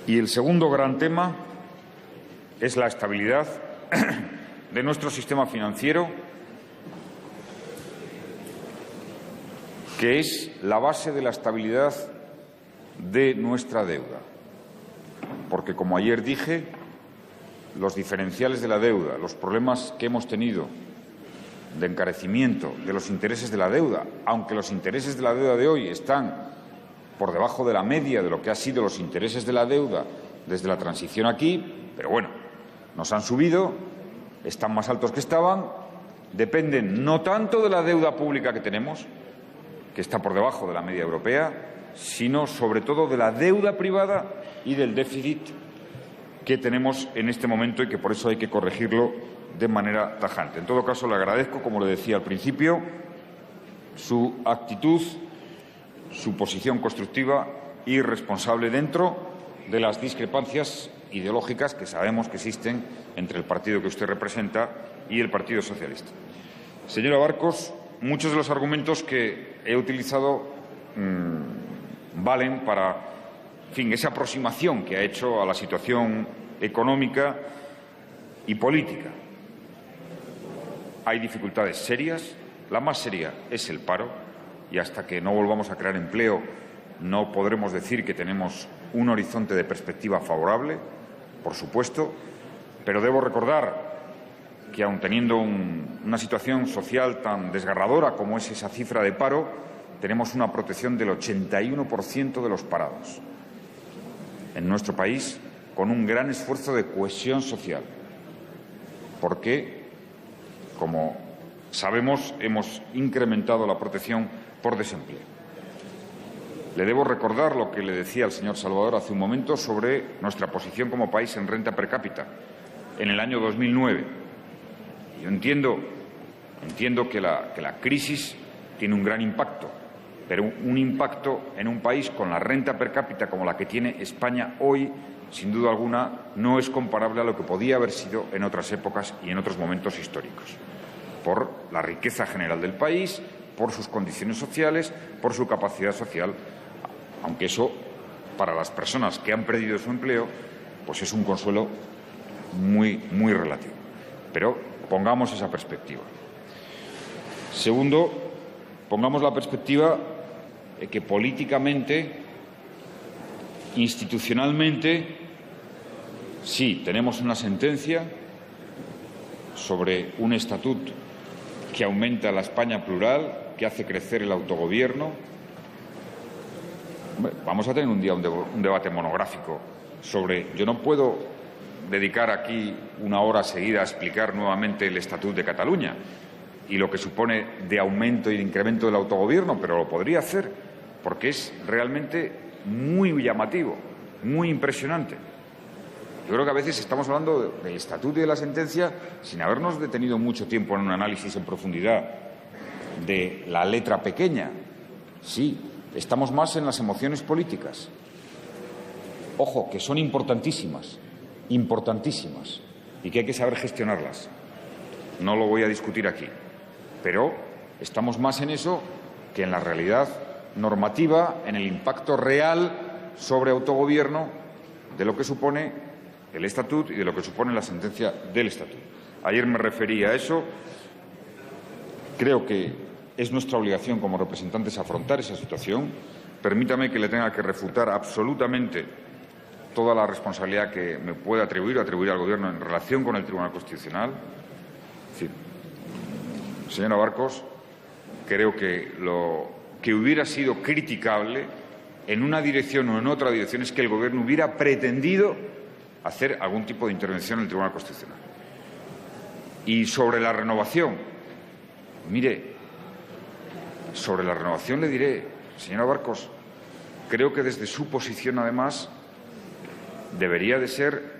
Y el segundo gran tema es la estabilidad de nuestro sistema financiero, que es la base de la estabilidad de nuestra deuda. Porque, como ayer dije, los diferenciales de la deuda, los problemas que hemos tenido de encarecimiento de los intereses de la deuda, aunque los intereses de la deuda de hoy están por debajo de la media de lo que han sido los intereses de la deuda desde la transición aquí, pero bueno, nos han subido, están más altos que estaban, dependen no tanto de la deuda pública que tenemos, que está por debajo de la media europea, sino sobre todo de la deuda privada y del déficit que tenemos en este momento y que por eso hay que corregirlo de manera tajante. En todo caso, le agradezco, como le decía al principio, su actitud su posición constructiva y responsable dentro de las discrepancias ideológicas que sabemos que existen entre el partido que usted representa y el Partido Socialista. Señora Barcos, muchos de los argumentos que he utilizado valen para, en fin, esa aproximación que ha hecho a la situación económica y política. Hay dificultades serias, la más seria es el paro, y hasta que no volvamos a crear empleo no podremos decir que tenemos un horizonte de perspectiva favorable, por supuesto, pero debo recordar que, aun teniendo una situación social tan desgarradora como es esa cifra de paro, tenemos una protección del 81% de los parados en nuestro país, con un gran esfuerzo de cohesión social, porque, como sabemos, hemos incrementado la protección por desempleo. Le debo recordar lo que le decía al señor Salvador hace un momento sobre nuestra posición como país en renta per cápita en el año 2009. Yo entiendo que la crisis tiene un gran impacto, pero un impacto en un país con la renta per cápita como la que tiene España hoy, sin duda alguna, no es comparable a lo que podía haber sido en otras épocas y en otros momentos históricos, por la riqueza general del país, por sus condiciones sociales, por su capacidad social, aunque eso, para las personas que han perdido su empleo, pues es un consuelo muy relativo. Pero pongamos esa perspectiva. Segundo, pongamos la perspectiva de que políticamente, institucionalmente, sí, tenemos una sentencia sobre un estatuto que aumenta la España plural, que hace crecer el autogobierno. Vamos a tener un día un debate monográfico sobre. Yo no puedo dedicar aquí una hora seguida a explicar nuevamente el Estatut de Cataluña y lo que supone de aumento y de incremento del autogobierno, pero lo podría hacer porque es realmente muy llamativo, muy impresionante. Yo creo que a veces estamos hablando del Estatuto y de la sentencia sin habernos detenido mucho tiempo en un análisis en profundidad de la letra pequeña. Sí, estamos más en las emociones políticas. Ojo, que son importantísimas, y que hay que saber gestionarlas. No lo voy a discutir aquí, pero estamos más en eso que en la realidad normativa, en el impacto real sobre autogobierno de lo que supone el Estatut y de lo que supone la sentencia del Estatut. Ayer me refería a eso. Creo que es nuestra obligación como representantes afrontar esa situación. Permítame que le tenga que refutar absolutamente toda la responsabilidad que me pueda atribuir al Gobierno en relación con el Tribunal Constitucional. Es decir, señora Barcos, creo que lo que hubiera sido criticable en una dirección o en otra dirección es que el Gobierno hubiera pretendido hacer algún tipo de intervención en el Tribunal Constitucional. Y sobre la renovación, mire, sobre la renovación le diré, señora Barcos, creo que desde su posición, además, debería de ser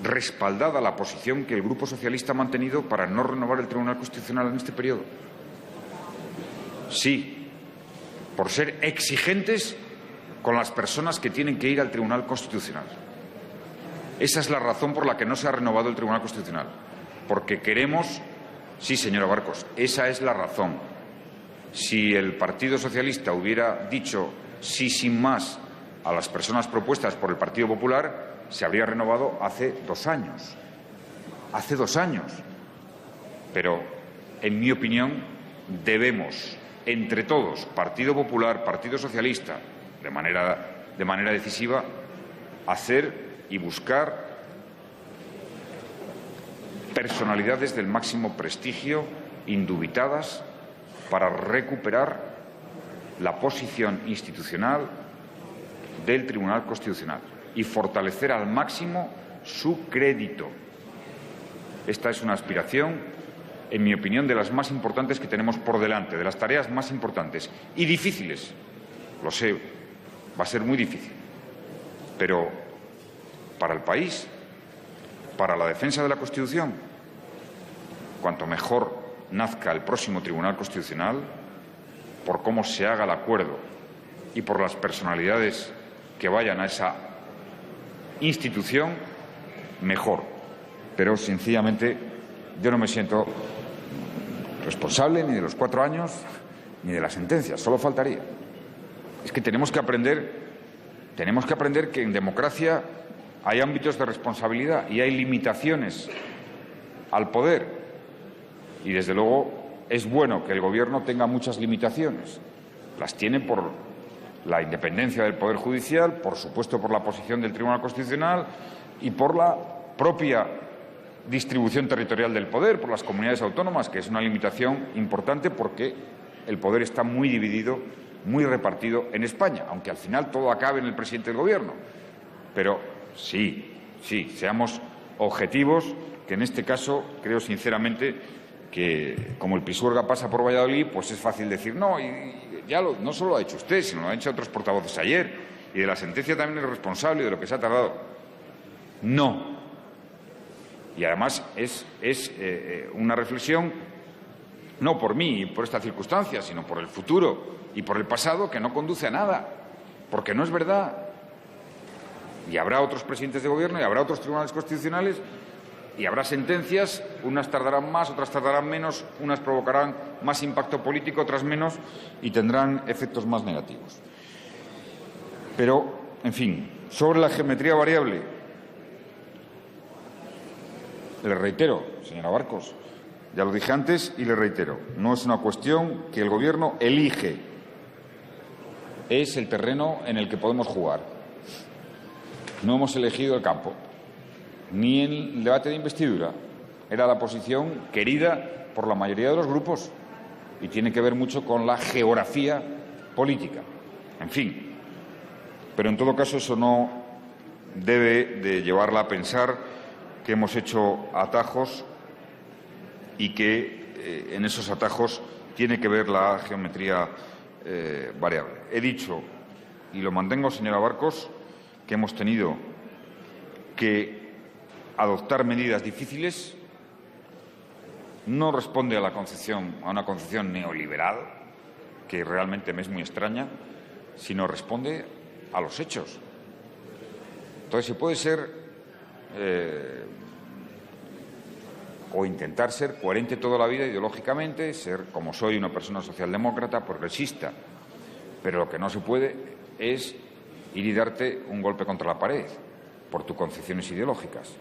respaldada la posición que el Grupo Socialista ha mantenido para no renovar el Tribunal Constitucional en este periodo. Sí, por ser exigentes con las personas que tienen que ir al Tribunal Constitucional. Esa es la razón por la que no se ha renovado el Tribunal Constitucional. Porque queremos. Sí, señora Barcos, esa es la razón. Si el Partido Socialista hubiera dicho sí sin más a las personas propuestas por el Partido Popular, se habría renovado hace 2 años. Hace 2 años. Pero, en mi opinión, debemos, entre todos, Partido Popular, Partido Socialista, de manera decisiva, hacer y buscar personalidades del máximo prestigio, indubitadas, para recuperar la posición institucional del Tribunal Constitucional y fortalecer al máximo su crédito. Esta es una aspiración, en mi opinión, de las más importantes que tenemos por delante, de las tareas más importantes y difíciles. Lo sé, va a ser muy difícil, pero para el país, para la defensa de la Constitución, cuanto mejor nazca el próximo Tribunal Constitucional, por cómo se haga el acuerdo y por las personalidades que vayan a esa institución, mejor. Pero, sencillamente, yo no me siento responsable ni de los 4 años ni de la sentencia, solo faltaría. Es que tenemos que aprender que en democracia hay ámbitos de responsabilidad y hay limitaciones al poder. Y, desde luego, es bueno que el Gobierno tenga muchas limitaciones. Las tiene por la independencia del Poder Judicial, por supuesto por la posición del Tribunal Constitucional y por la propia distribución territorial del poder, por las comunidades autónomas, que es una limitación importante porque el poder está muy dividido, muy repartido en España, aunque al final todo acabe en el presidente del Gobierno. Pero sí, seamos objetivos, que en este caso creo sinceramente que, como el Pisuerga pasa por Valladolid, pues es fácil decir no, y ya no solo lo ha hecho usted, sino lo han hecho otros portavoces ayer, y de la sentencia también es responsable de lo que se ha tardado. No. Y además es una reflexión, no por mí y por esta circunstancia, sino por el futuro y por el pasado, que no conduce a nada, porque no es verdad. Y habrá otros presidentes de Gobierno y habrá otros tribunales constitucionales y habrá sentencias, unas tardarán más, otras tardarán menos, unas provocarán más impacto político, otras menos, y tendrán efectos más negativos. Pero, en fin, sobre la geometría variable, le reitero, señora Barcos, ya lo dije antes y le reitero, no es una cuestión que el Gobierno elige, es el terreno en el que podemos jugar. No hemos elegido el campo, ni en el debate de investidura. Era la posición querida por la mayoría de los grupos y tiene que ver mucho con la geografía política. En fin, pero en todo caso eso no debe de llevarla a pensar que hemos hecho atajos y que en esos atajos tiene que ver la geometría variable. He dicho, y lo mantengo, señora Barcos, que hemos tenido que adoptar medidas difíciles. No responde a una concepción neoliberal, que realmente me es muy extraña, sino responde a los hechos. Entonces, se puede ser o intentar ser coherente toda la vida ideológicamente, ser, como soy, una persona socialdemócrata, progresista, pero lo que no se puede es ir y darte un golpe contra la pared por tus concepciones ideológicas.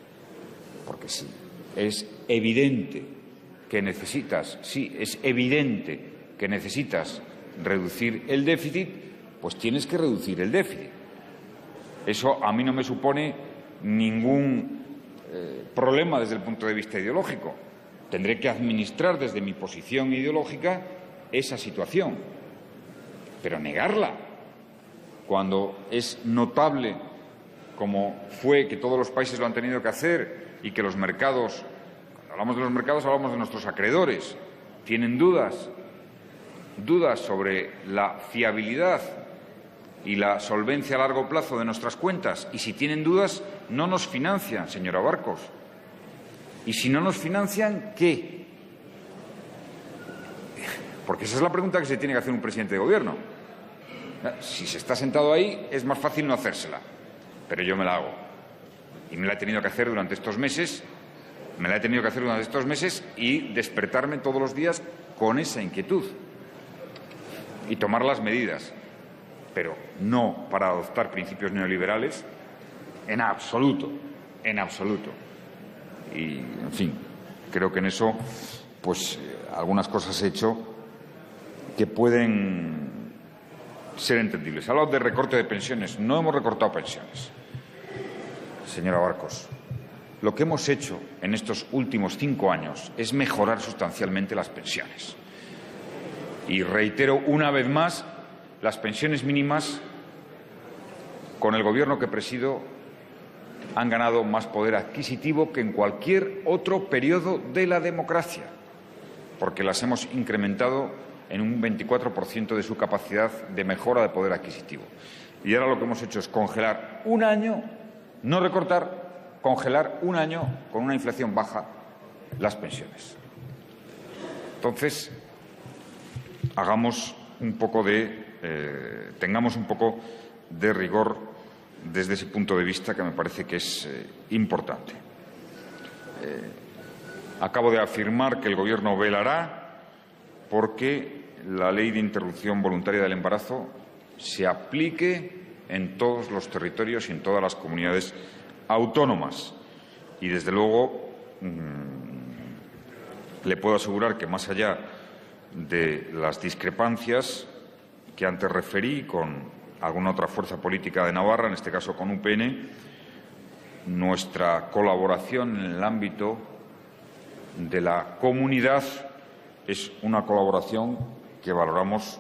Porque sí, es evidente que necesitas reducir el déficit, pues tienes que reducir el déficit. Eso a mí no me supone ningún problema desde el punto de vista ideológico. Tendré que administrar desde mi posición ideológica esa situación, pero negarla cuando es notable, como fue que todos los países lo han tenido que hacer y que los mercados, cuando hablamos de los mercados hablamos de nuestros acreedores, tienen dudas sobre la fiabilidad y la solvencia a largo plazo de nuestras cuentas, y si tienen dudas no nos financian, señora Barcos. Y si no nos financian, ¿qué? Porque esa es la pregunta que se tiene que hacer un presidente de Gobierno. Si se está sentado ahí, es más fácil no hacérsela, pero yo me la hago. Y me la he tenido que hacer durante estos meses, y despertarme todos los días con esa inquietud y tomar las medidas, pero no para adoptar principios neoliberales en absoluto. Y, en fin, creo que en eso, pues, algunas cosas he hecho que pueden ser entendibles. Ha hablado de recorte de pensiones. No hemos recortado pensiones, señora Barcos. Lo que hemos hecho en estos últimos 5 años es mejorar sustancialmente las pensiones. Y reitero una vez más, las pensiones mínimas, con el Gobierno que presido, han ganado más poder adquisitivo que en cualquier otro periodo de la democracia, porque las hemos incrementado en un 24% de su capacidad de mejora de poder adquisitivo. Y ahora lo que hemos hecho es congelar un año, no recortar, congelar un año con una inflación baja las pensiones. Entonces, hagamos tengamos un poco de rigor desde ese punto de vista, que me parece que es importante. Acabo de afirmar que el Gobierno velará porque la Ley de Interrupción Voluntaria del Embarazo se aplique en todos los territorios y en todas las comunidades autónomas. Y, desde luego, le puedo asegurar que, más allá de las discrepancias que antes referí con alguna otra fuerza política de Navarra, en este caso con UPN, nuestra colaboración en el ámbito de la comunidad es una colaboración que valoramos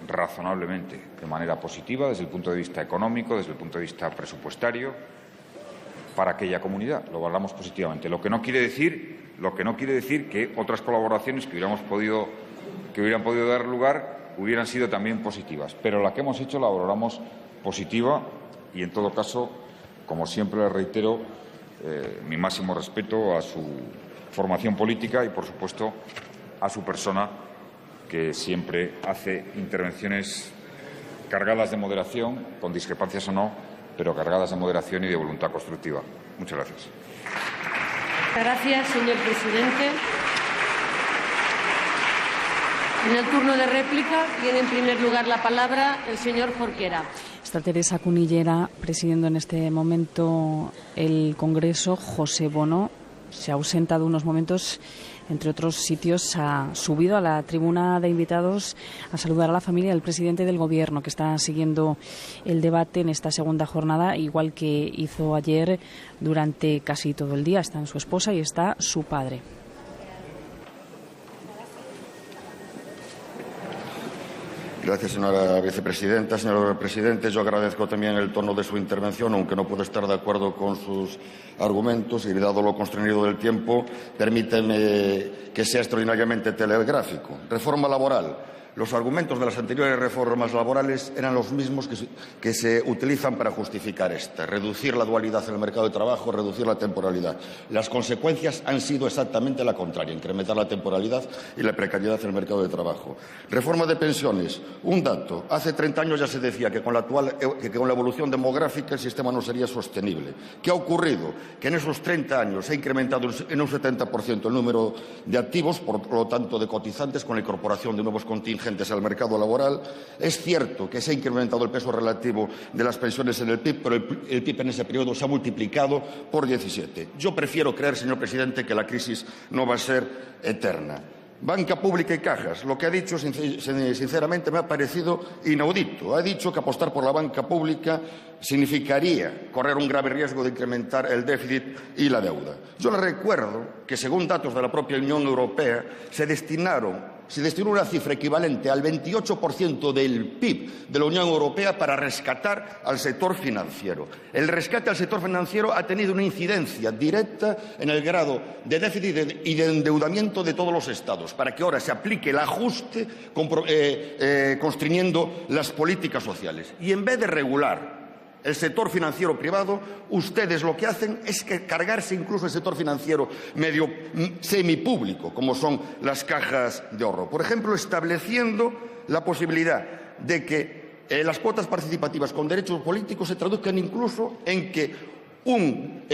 razonablemente, de manera positiva, desde el punto de vista económico, desde el punto de vista presupuestario, para aquella comunidad. Lo valoramos positivamente. Lo que no quiere decir que otras colaboraciones que hubieran podido dar lugar hubieran sido también positivas. Pero la que hemos hecho la valoramos positiva y, en todo caso, como siempre le reitero, mi máximo respeto a su formación política y, por supuesto, a su persona, que siempre hace intervenciones cargadas de moderación, con discrepancias o no, pero cargadas de moderación y de voluntad constructiva. Muchas gracias. Gracias, señor presidente. En el turno de réplica tiene en primer lugar la palabra el señor Jorquera. Está Teresa Cunillera presidiendo en este momento el Congreso. José Bono se ha ausentado unos momentos. Entre otros sitios, ha subido a la tribuna de invitados a saludar a la familia del presidente del Gobierno, que está siguiendo el debate en esta segunda jornada, igual que hizo ayer durante casi todo el día. Están su esposa y está su padre. Gracias, señora vicepresidenta. Señor presidente, yo agradezco también el tono de su intervención, aunque no puedo estar de acuerdo con sus argumentos y, dado lo constreñido del tiempo, permíteme que sea extraordinariamente telegráfico. Reforma laboral. Los argumentos de las anteriores reformas laborales eran los mismos que se utilizan para justificar esta. Reducir la dualidad en el mercado de trabajo, reducir la temporalidad. Las consecuencias han sido exactamente la contraria, incrementar la temporalidad y la precariedad en el mercado de trabajo. Reforma de pensiones. Un dato. Hace 30 años ya se decía que con la evolución demográfica el sistema no sería sostenible. ¿Qué ha ocurrido? Que en esos 30 años se ha incrementado en un 70% el número de activos, por lo tanto de cotizantes, con la incorporación de nuevos contingentes al mercado laboral. Es cierto que se ha incrementado el peso relativo de las pensiones en el PIB, pero el PIB en ese periodo se ha multiplicado por 17. Yo prefiero creer, señor presidente, que la crisis no va a ser eterna. Banca pública y cajas. Lo que ha dicho, sinceramente, me ha parecido inaudito. Ha dicho que apostar por la banca pública significaría correr un grave riesgo de incrementar el déficit y la deuda. Yo le recuerdo que, según datos de la propia Unión Europea, se destinó una cifra equivalente al 28% del PIB de la Unión Europea para rescatar al sector financiero. El rescate al sector financiero ha tenido una incidencia directa en el grado de déficit y de endeudamiento de todos los Estados, para que ahora se aplique el ajuste constriñendo las políticas sociales. Y en vez de regular el sector financiero privado, ustedes lo que hacen es cargarse incluso el sector financiero medio semipúblico, como son las cajas de ahorro. Por ejemplo, estableciendo la posibilidad de que las cuotas participativas con derechos políticos se traduzcan incluso en que un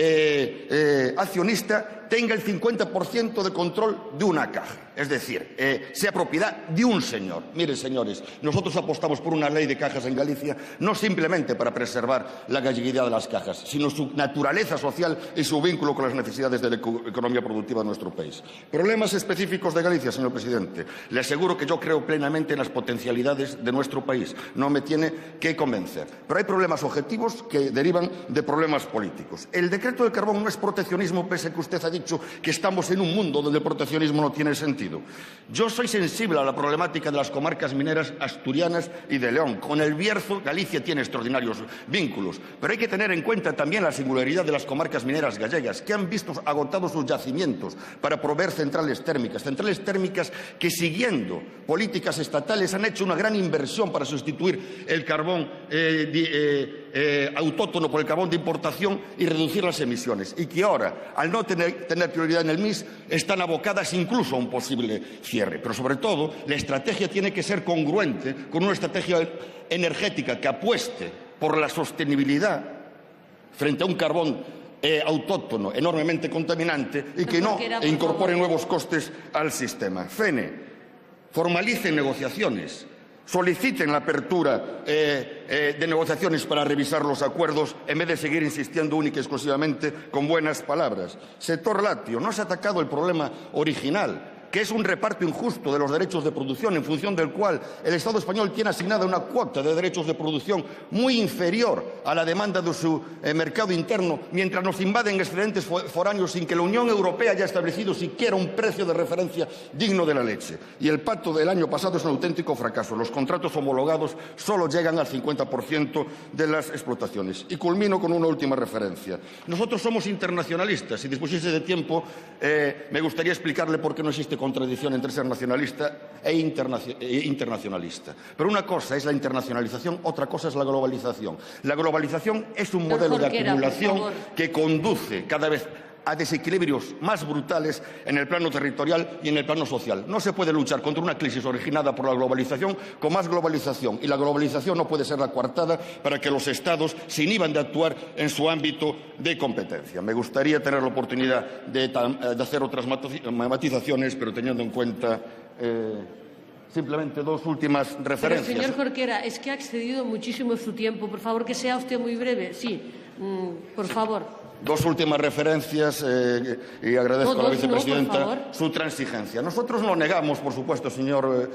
accionista tenga el 50% de control de una caja. Es decir, sea propiedad de un señor. Miren, señores, nosotros apostamos por una ley de cajas en Galicia, no simplemente para preservar la galleguidad de las cajas, sino su naturaleza social y su vínculo con las necesidades de la economía productiva de nuestro país. Problemas específicos de Galicia, señor presidente. Le aseguro que yo creo plenamente en las potencialidades de nuestro país. No me tiene que convencer. Pero hay problemas objetivos que derivan de problemas políticos. El decreto del carbón no es proteccionismo, pese a que usted ha dicho que estamos en un mundo donde el proteccionismo no tiene sentido. Yo soy sensible a la problemática de las comarcas mineras asturianas y de León. Con el Bierzo, Galicia tiene extraordinarios vínculos, pero hay que tener en cuenta también la singularidad de las comarcas mineras gallegas, que han visto agotados sus yacimientos para proveer centrales térmicas que, siguiendo políticas estatales, han hecho una gran inversión para sustituir el carbón autóctono por el carbón de importación y reducir las emisiones. Y que ahora, al no tener prioridad en el MIS, están abocadas incluso a un posible cierre. Pero, sobre todo, la estrategia tiene que ser congruente con una estrategia energética que apueste por la sostenibilidad frente a un carbón autóctono enormemente contaminante y que no incorpore nuevos costes al sistema. FENE, formalicen negociaciones, soliciten la apertura de negociaciones para revisar los acuerdos en vez de seguir insistiendo única y exclusivamente con buenas palabras. Sector lácteo, no se ha atacado el problema original, que es un reparto injusto de los derechos de producción, en función del cual el Estado español tiene asignada una cuota de derechos de producción muy inferior a la demanda de su mercado interno, mientras nos invaden excedentes foráneos sin que la Unión Europea haya establecido siquiera un precio de referencia digno de la leche. Y el pacto del año pasado es un auténtico fracaso. Los contratos homologados solo llegan al 50% de las explotaciones. Y culmino con una última referencia. Nosotros somos internacionalistas. Si dispusiese de tiempo, me gustaría explicarle por qué no existe contradicción entre ser nacionalista e internacionalista. Pero una cosa es la internacionalización, otra cosa es la globalización. La globalización es un modelo de acumulación que conduce cada vez a desequilibrios más brutales en el plano territorial y en el plano social. No se puede luchar contra una crisis originada por la globalización con más globalización, y la globalización no puede ser la coartada para que los Estados se inhiban de actuar en su ámbito de competencia. Me gustaría tener la oportunidad de hacer otras matizaciones, pero teniendo en cuenta simplemente dos últimas referencias. Pero, señor Jorquera, es que ha excedido muchísimo su tiempo. Por favor, que sea usted muy breve. Sí, por favor. Dos últimas referencias y agradezco a la vicepresidenta su transigencia. Nosotros no negamos, por supuesto, señor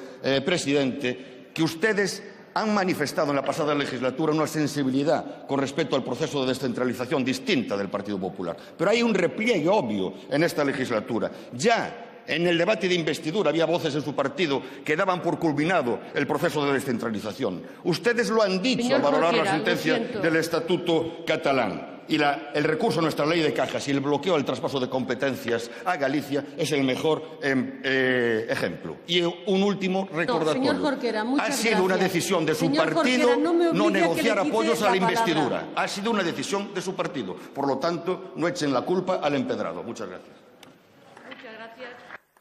presidente, que ustedes han manifestado en la pasada legislatura una sensibilidad con respecto al proceso de descentralización distinta del Partido Popular. Pero hay un repliegue obvio en esta legislatura. Ya en el debate de investidura había voces en su partido que daban por culminado el proceso de descentralización. Ustedes lo han dicho al valorar la sentencia del Estatuto catalán. Y el recurso a nuestra ley de cajas y el bloqueo del traspaso de competencias a Galicia es el mejor ejemplo. Y un último recordatorio. Señor Jorquera, ha sido una decisión de su partido no negociar apoyos a la investidura. Ha sido una decisión de su partido. Por lo tanto, no echen la culpa al empedrado. Muchas gracias.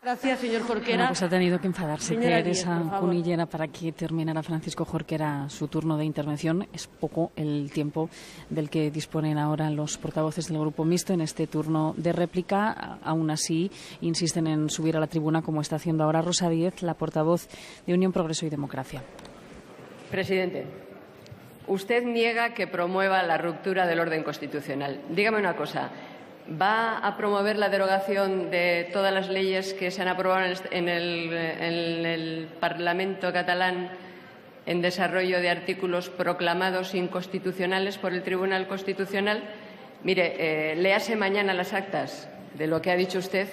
Gracias, señor Jorquera. Bueno, pues ha tenido que enfadarse Teresa Cunillera para que terminara Francisco Jorquera su turno de intervención. Es poco el tiempo del que disponen ahora los portavoces del Grupo Mixto en este turno de réplica. Aún así, insisten en subir a la tribuna, como está haciendo ahora Rosa Díez, la portavoz de Unión, Progreso y Democracia. Presidente, usted niega que promueva la ruptura del orden constitucional. Dígame una cosa. ¿Va a promover la derogación de todas las leyes que se han aprobado en el Parlamento catalán en desarrollo de artículos proclamados inconstitucionales por el Tribunal Constitucional? Mire, léase mañana las actas de lo que ha dicho usted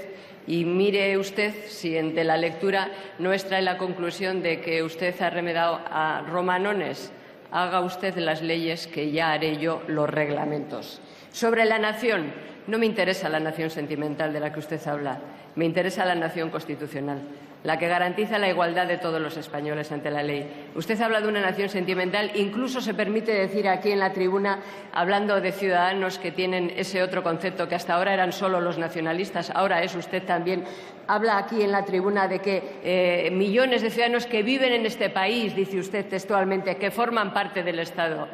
y mire usted si de la lectura no extrae la conclusión de que usted ha remedado a romanones. Haga usted las leyes, que ya haré yo los reglamentos. Sobre la nación. No me interesa la nación sentimental de la que usted habla, me interesa la nación constitucional, la que garantiza la igualdad de todos los españoles ante la ley. Usted habla de una nación sentimental, incluso se permite decir aquí en la tribuna, hablando de ciudadanos que tienen ese otro concepto que hasta ahora eran solo los nacionalistas, ahora es usted también, habla aquí en la tribuna de que millones de ciudadanos que viven en este país, dice usted textualmente, que forman parte del Estado.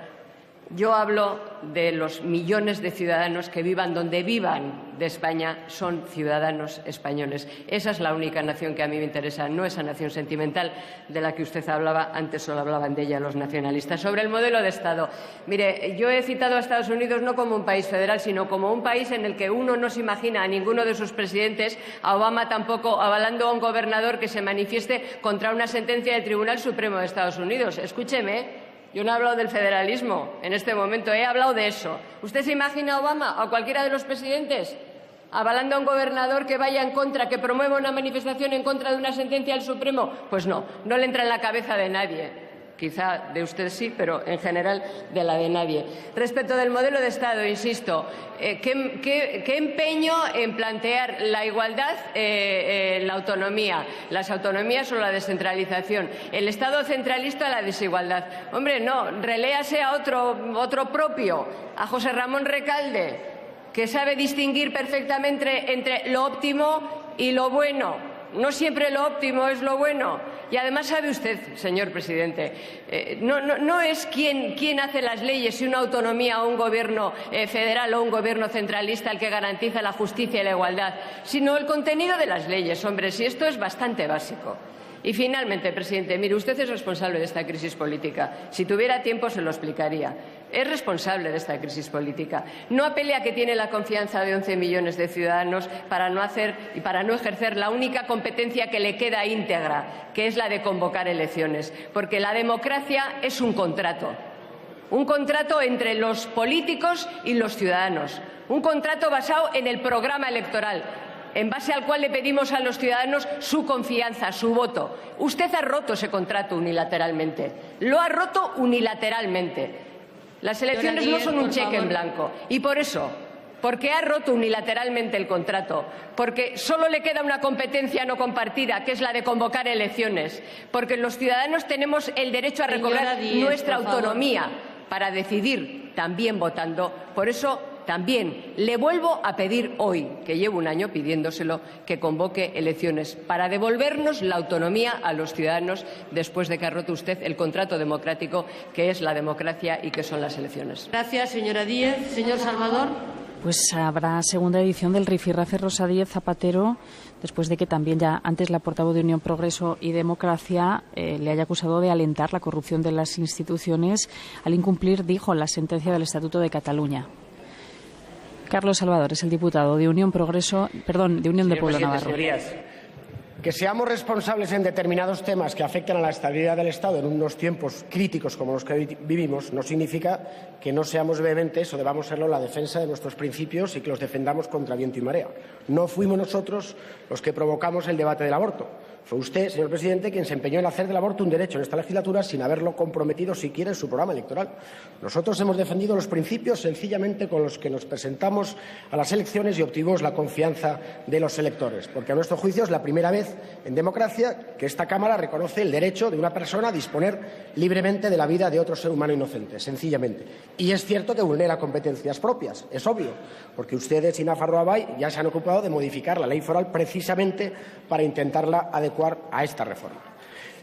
Yo hablo de los millones de ciudadanos que vivan donde vivan de España, son ciudadanos españoles. Esa es la única nación que a mí me interesa, no esa nación sentimental de la que usted hablaba. Antes solo hablaban de ella los nacionalistas. Sobre el modelo de Estado. Mire, yo he citado a Estados Unidos no como un país federal, sino como un país en el que uno no se imagina a ninguno de sus presidentes, a Obama tampoco, avalando a un gobernador que se manifieste contra una sentencia del Tribunal Supremo de Estados Unidos. Escúcheme. Yo no he hablado del federalismo en este momento, he hablado de eso. ¿Usted se imagina a Obama o a cualquiera de los presidentes avalando a un gobernador que vaya en contra, que promueva una manifestación en contra de una sentencia del Supremo? Pues no, no le entra en la cabeza de nadie. Quizá de usted sí, pero en general de la de nadie. Respecto del modelo de Estado, insisto, ¿qué empeño en plantear la igualdad, la autonomía, las autonomías o la descentralización, el Estado centralista, la desigualdad? Hombre, no, reléase a otro propio, a José Ramón Recalde, que sabe distinguir perfectamente entre lo óptimo y lo bueno. No siempre lo óptimo es lo bueno. Y además sabe usted, señor presidente, no es quién hace las leyes, si una autonomía o un gobierno federal o un gobierno centralista el que garantiza la justicia y la igualdad, sino el contenido de las leyes. Hombre, si esto es bastante básico. Y finalmente, presidente, mire, usted es responsable de esta crisis política. Si tuviera tiempo se lo explicaría. Es responsable de esta crisis política. No apele a que tiene la confianza de 11 millones de ciudadanos para no ejercer la única competencia que le queda íntegra, que es la de convocar elecciones. Porque la democracia es un contrato entre los políticos y los ciudadanos, un contrato basado en el programa electoral, en base al cual le pedimos a los ciudadanos su confianza, su voto. Usted ha roto ese contrato unilateralmente. Lo ha roto unilateralmente. Las elecciones no son un cheque en blanco. Y por eso, porque ha roto unilateralmente el contrato, porque solo le queda una competencia no compartida, que es la de convocar elecciones, porque los ciudadanos tenemos el derecho a recobrar nuestra autonomía para decidir, también votando. Por eso también le vuelvo a pedir hoy, que llevo un año pidiéndoselo, que convoque elecciones para devolvernos la autonomía a los ciudadanos después de que ha roto usted el contrato democrático que es la democracia y que son las elecciones. Gracias, señora Díez. Señor Salvador. Pues habrá segunda edición del rifirrafe Rosa Díez Zapatero, después de que también ya antes la portavoz de Unión Progreso y Democracia le haya acusado de alentar la corrupción de las instituciones al incumplir, dijo, la sentencia del Estatuto de Cataluña. Carlos Salvador es el diputado de Unión de Pueblo Navarro. Señorías, que seamos responsables en determinados temas que afectan a la estabilidad del Estado en unos tiempos críticos como los que vivimos no significa que no seamos vehementes o debamos serlo en la defensa de nuestros principios y que los defendamos contra viento y marea. No fuimos nosotros los que provocamos el debate del aborto. Fue usted, señor presidente, quien se empeñó en hacer del aborto un derecho en esta legislatura sin haberlo comprometido siquiera en su programa electoral. Nosotros hemos defendido los principios sencillamente con los que nos presentamos a las elecciones y obtuvimos la confianza de los electores, porque a nuestro juicio es la primera vez en democracia que esta Cámara reconoce el derecho de una persona a disponer libremente de la vida de otro ser humano inocente, sencillamente. Y es cierto que vulnera competencias propias, es obvio, porque ustedes y Nafarroa Bai ya se han ocupado de modificar la ley foral precisamente para intentarla adecuar a esta reforma.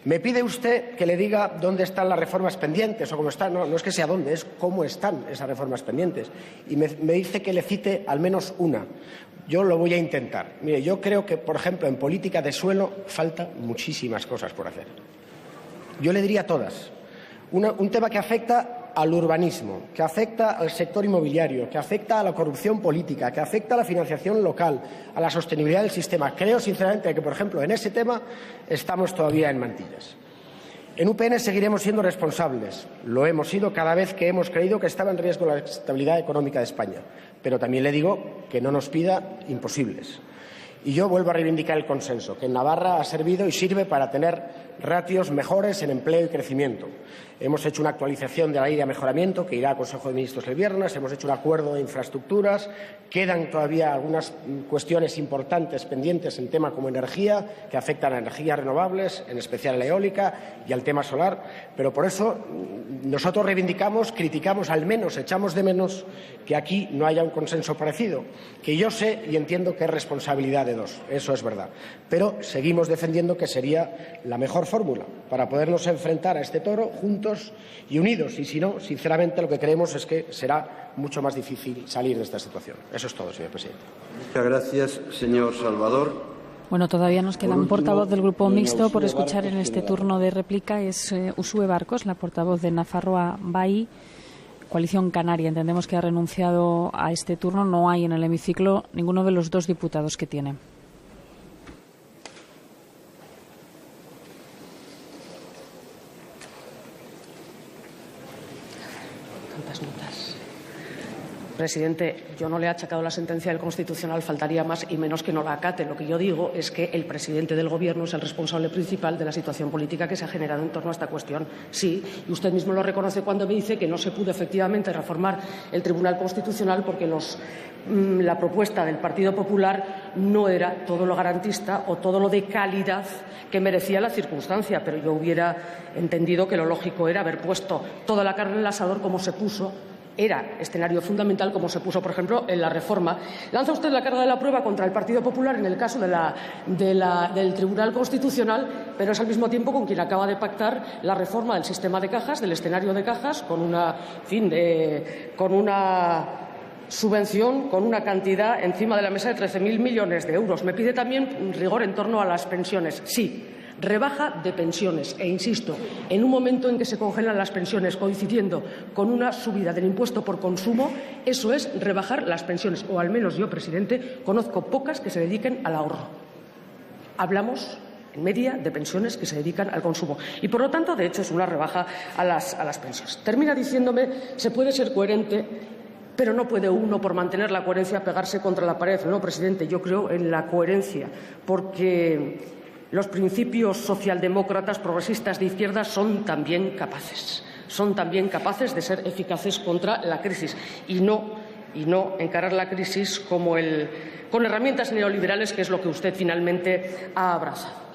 Me pide usted que le diga dónde están las reformas pendientes o cómo están. No es que sea dónde, es cómo están esas reformas pendientes. Y me dice que le cite al menos una. Yo lo voy a intentar. Mire, yo creo que, por ejemplo, en política de suelo faltan muchísimas cosas por hacer. Yo le diría todas. Un tema que afecta al urbanismo, que afecta al sector inmobiliario, que afecta a la corrupción política, que afecta a la financiación local, a la sostenibilidad del sistema. Creo, sinceramente, que, por ejemplo, en ese tema estamos todavía en mantillas. En UPN seguiremos siendo responsables. Lo hemos sido cada vez que hemos creído que estaba en riesgo la estabilidad económica de España. Pero también le digo que no nos pida imposibles. Y yo vuelvo a reivindicar el consenso, que en Navarra ha servido y sirve para tener ratios mejores en empleo y crecimiento. Hemos hecho una actualización de la ley de mejoramiento que irá al Consejo de Ministros el viernes, hemos hecho un acuerdo de infraestructuras, quedan todavía algunas cuestiones importantes pendientes en temas como energía, que afectan a energías renovables, en especial a la eólica y al tema solar, pero por eso nosotros reivindicamos, criticamos, al menos echamos de menos que aquí no haya un consenso parecido, que yo sé y entiendo que es responsabilidad de dos, eso es verdad, pero seguimos defendiendo que sería la mejor fórmula para podernos enfrentar a este toro juntos y unidos, y si no, sinceramente lo que creemos es que será mucho más difícil salir de esta situación. Eso es todo, señor presidente. Muchas gracias, señor Salvador. Bueno, todavía nos queda un portavoz del Grupo Mixto por escuchar en este turno de réplica. Es Uxue Barcos, la portavoz de Nafarroa Bai, Coalición Canaria. Entendemos que ha renunciado a este turno. No hay en el hemiciclo ninguno de los dos diputados que tiene. Presidente, yo no le he achacado la sentencia del Constitucional, faltaría más y menos que no la acate. Lo que yo digo es que el presidente del Gobierno es el responsable principal de la situación política que se ha generado en torno a esta cuestión. Sí, y usted mismo lo reconoce cuando me dice que no se pudo efectivamente reformar el Tribunal Constitucional porque la propuesta del Partido Popular no era todo lo garantista o todo lo de calidad que merecía la circunstancia, pero yo hubiera entendido que lo lógico era haber puesto toda la carne en el asador como se puso. Era escenario fundamental, como se puso, por ejemplo, en la reforma. Lanza usted la carga de la prueba contra el Partido Popular en el caso del Tribunal Constitucional, pero es al mismo tiempo con quien acaba de pactar la reforma del sistema de cajas, del escenario de cajas, con una subvención, con una cantidad encima de la mesa de 13.000 millones de euros. Me pide también rigor en torno a las pensiones. Sí. Rebaja de pensiones e, insisto, en un momento en que se congelan las pensiones coincidiendo con una subida del impuesto por consumo, eso es rebajar las pensiones, o al menos yo, presidente, conozco pocas que se dediquen al ahorro. Hablamos en media de pensiones que se dedican al consumo y, por lo tanto, de hecho, es una rebaja a las pensiones. Termina diciéndome, se puede ser coherente, pero no puede uno, por mantener la coherencia, pegarse contra la pared. No, presidente, yo creo en la coherencia, porque los principios socialdemócratas progresistas de izquierda son también capaces de ser eficaces contra la crisis y no encarar la crisis con herramientas neoliberales, que es lo que usted finalmente ha abrazado.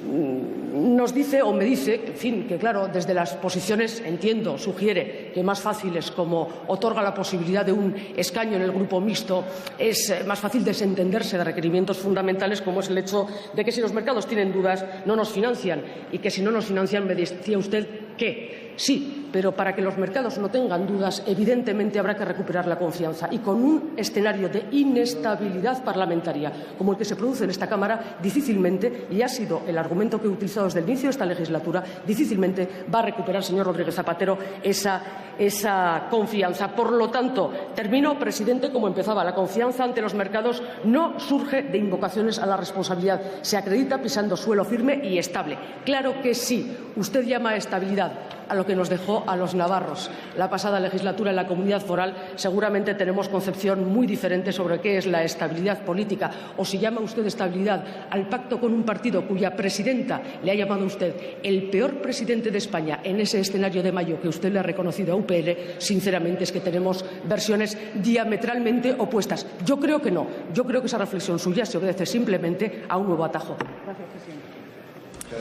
Nos dice o me dice, en fin, que claro, desde las posiciones, entiendo, sugiere que más fáciles, como otorga la posibilidad de un escaño en el grupo mixto, es más fácil desentenderse de requerimientos fundamentales, como es el hecho de que si los mercados tienen dudas no nos financian, y que si no nos financian, me decía usted que sí, pero para que los mercados no tengan dudas, evidentemente habrá que recuperar la confianza, y con un escenario de inestabilidad parlamentaria como el que se produce en esta Cámara, difícilmente, y ha sido el argumento que he utilizado desde el inicio de esta legislatura, difícilmente va a recuperar, señor Rodríguez Zapatero, esa confianza. Por lo tanto, termino, presidente, como empezaba. La confianza ante los mercados no surge de invocaciones a la responsabilidad, se acredita pisando suelo firme y estable. Claro que sí, usted llama a estabilidad a lo que nos dejó a los navarros la pasada legislatura en la Comunidad Foral. Seguramente tenemos concepción muy diferente sobre qué es la estabilidad política, o si llama usted estabilidad al pacto con un partido cuya presidenta le ha llamado usted el peor presidente de España en ese escenario de mayo que usted le ha reconocido a UPL. Sinceramente, es que tenemos versiones diametralmente opuestas. Yo creo que no. Yo creo que esa reflexión suya se obedece simplemente a un nuevo atajo. Gracias, presidente.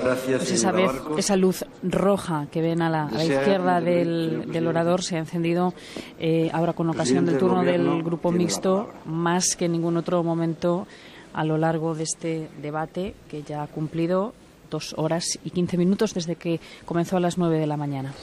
Pues esa luz roja que ven a la izquierda del orador se ha encendido ahora con ocasión del turno del grupo mixto, más que en ningún otro momento a lo largo de este debate, que ya ha cumplido 2 horas y 15 minutos desde que comenzó a las 9 de la mañana.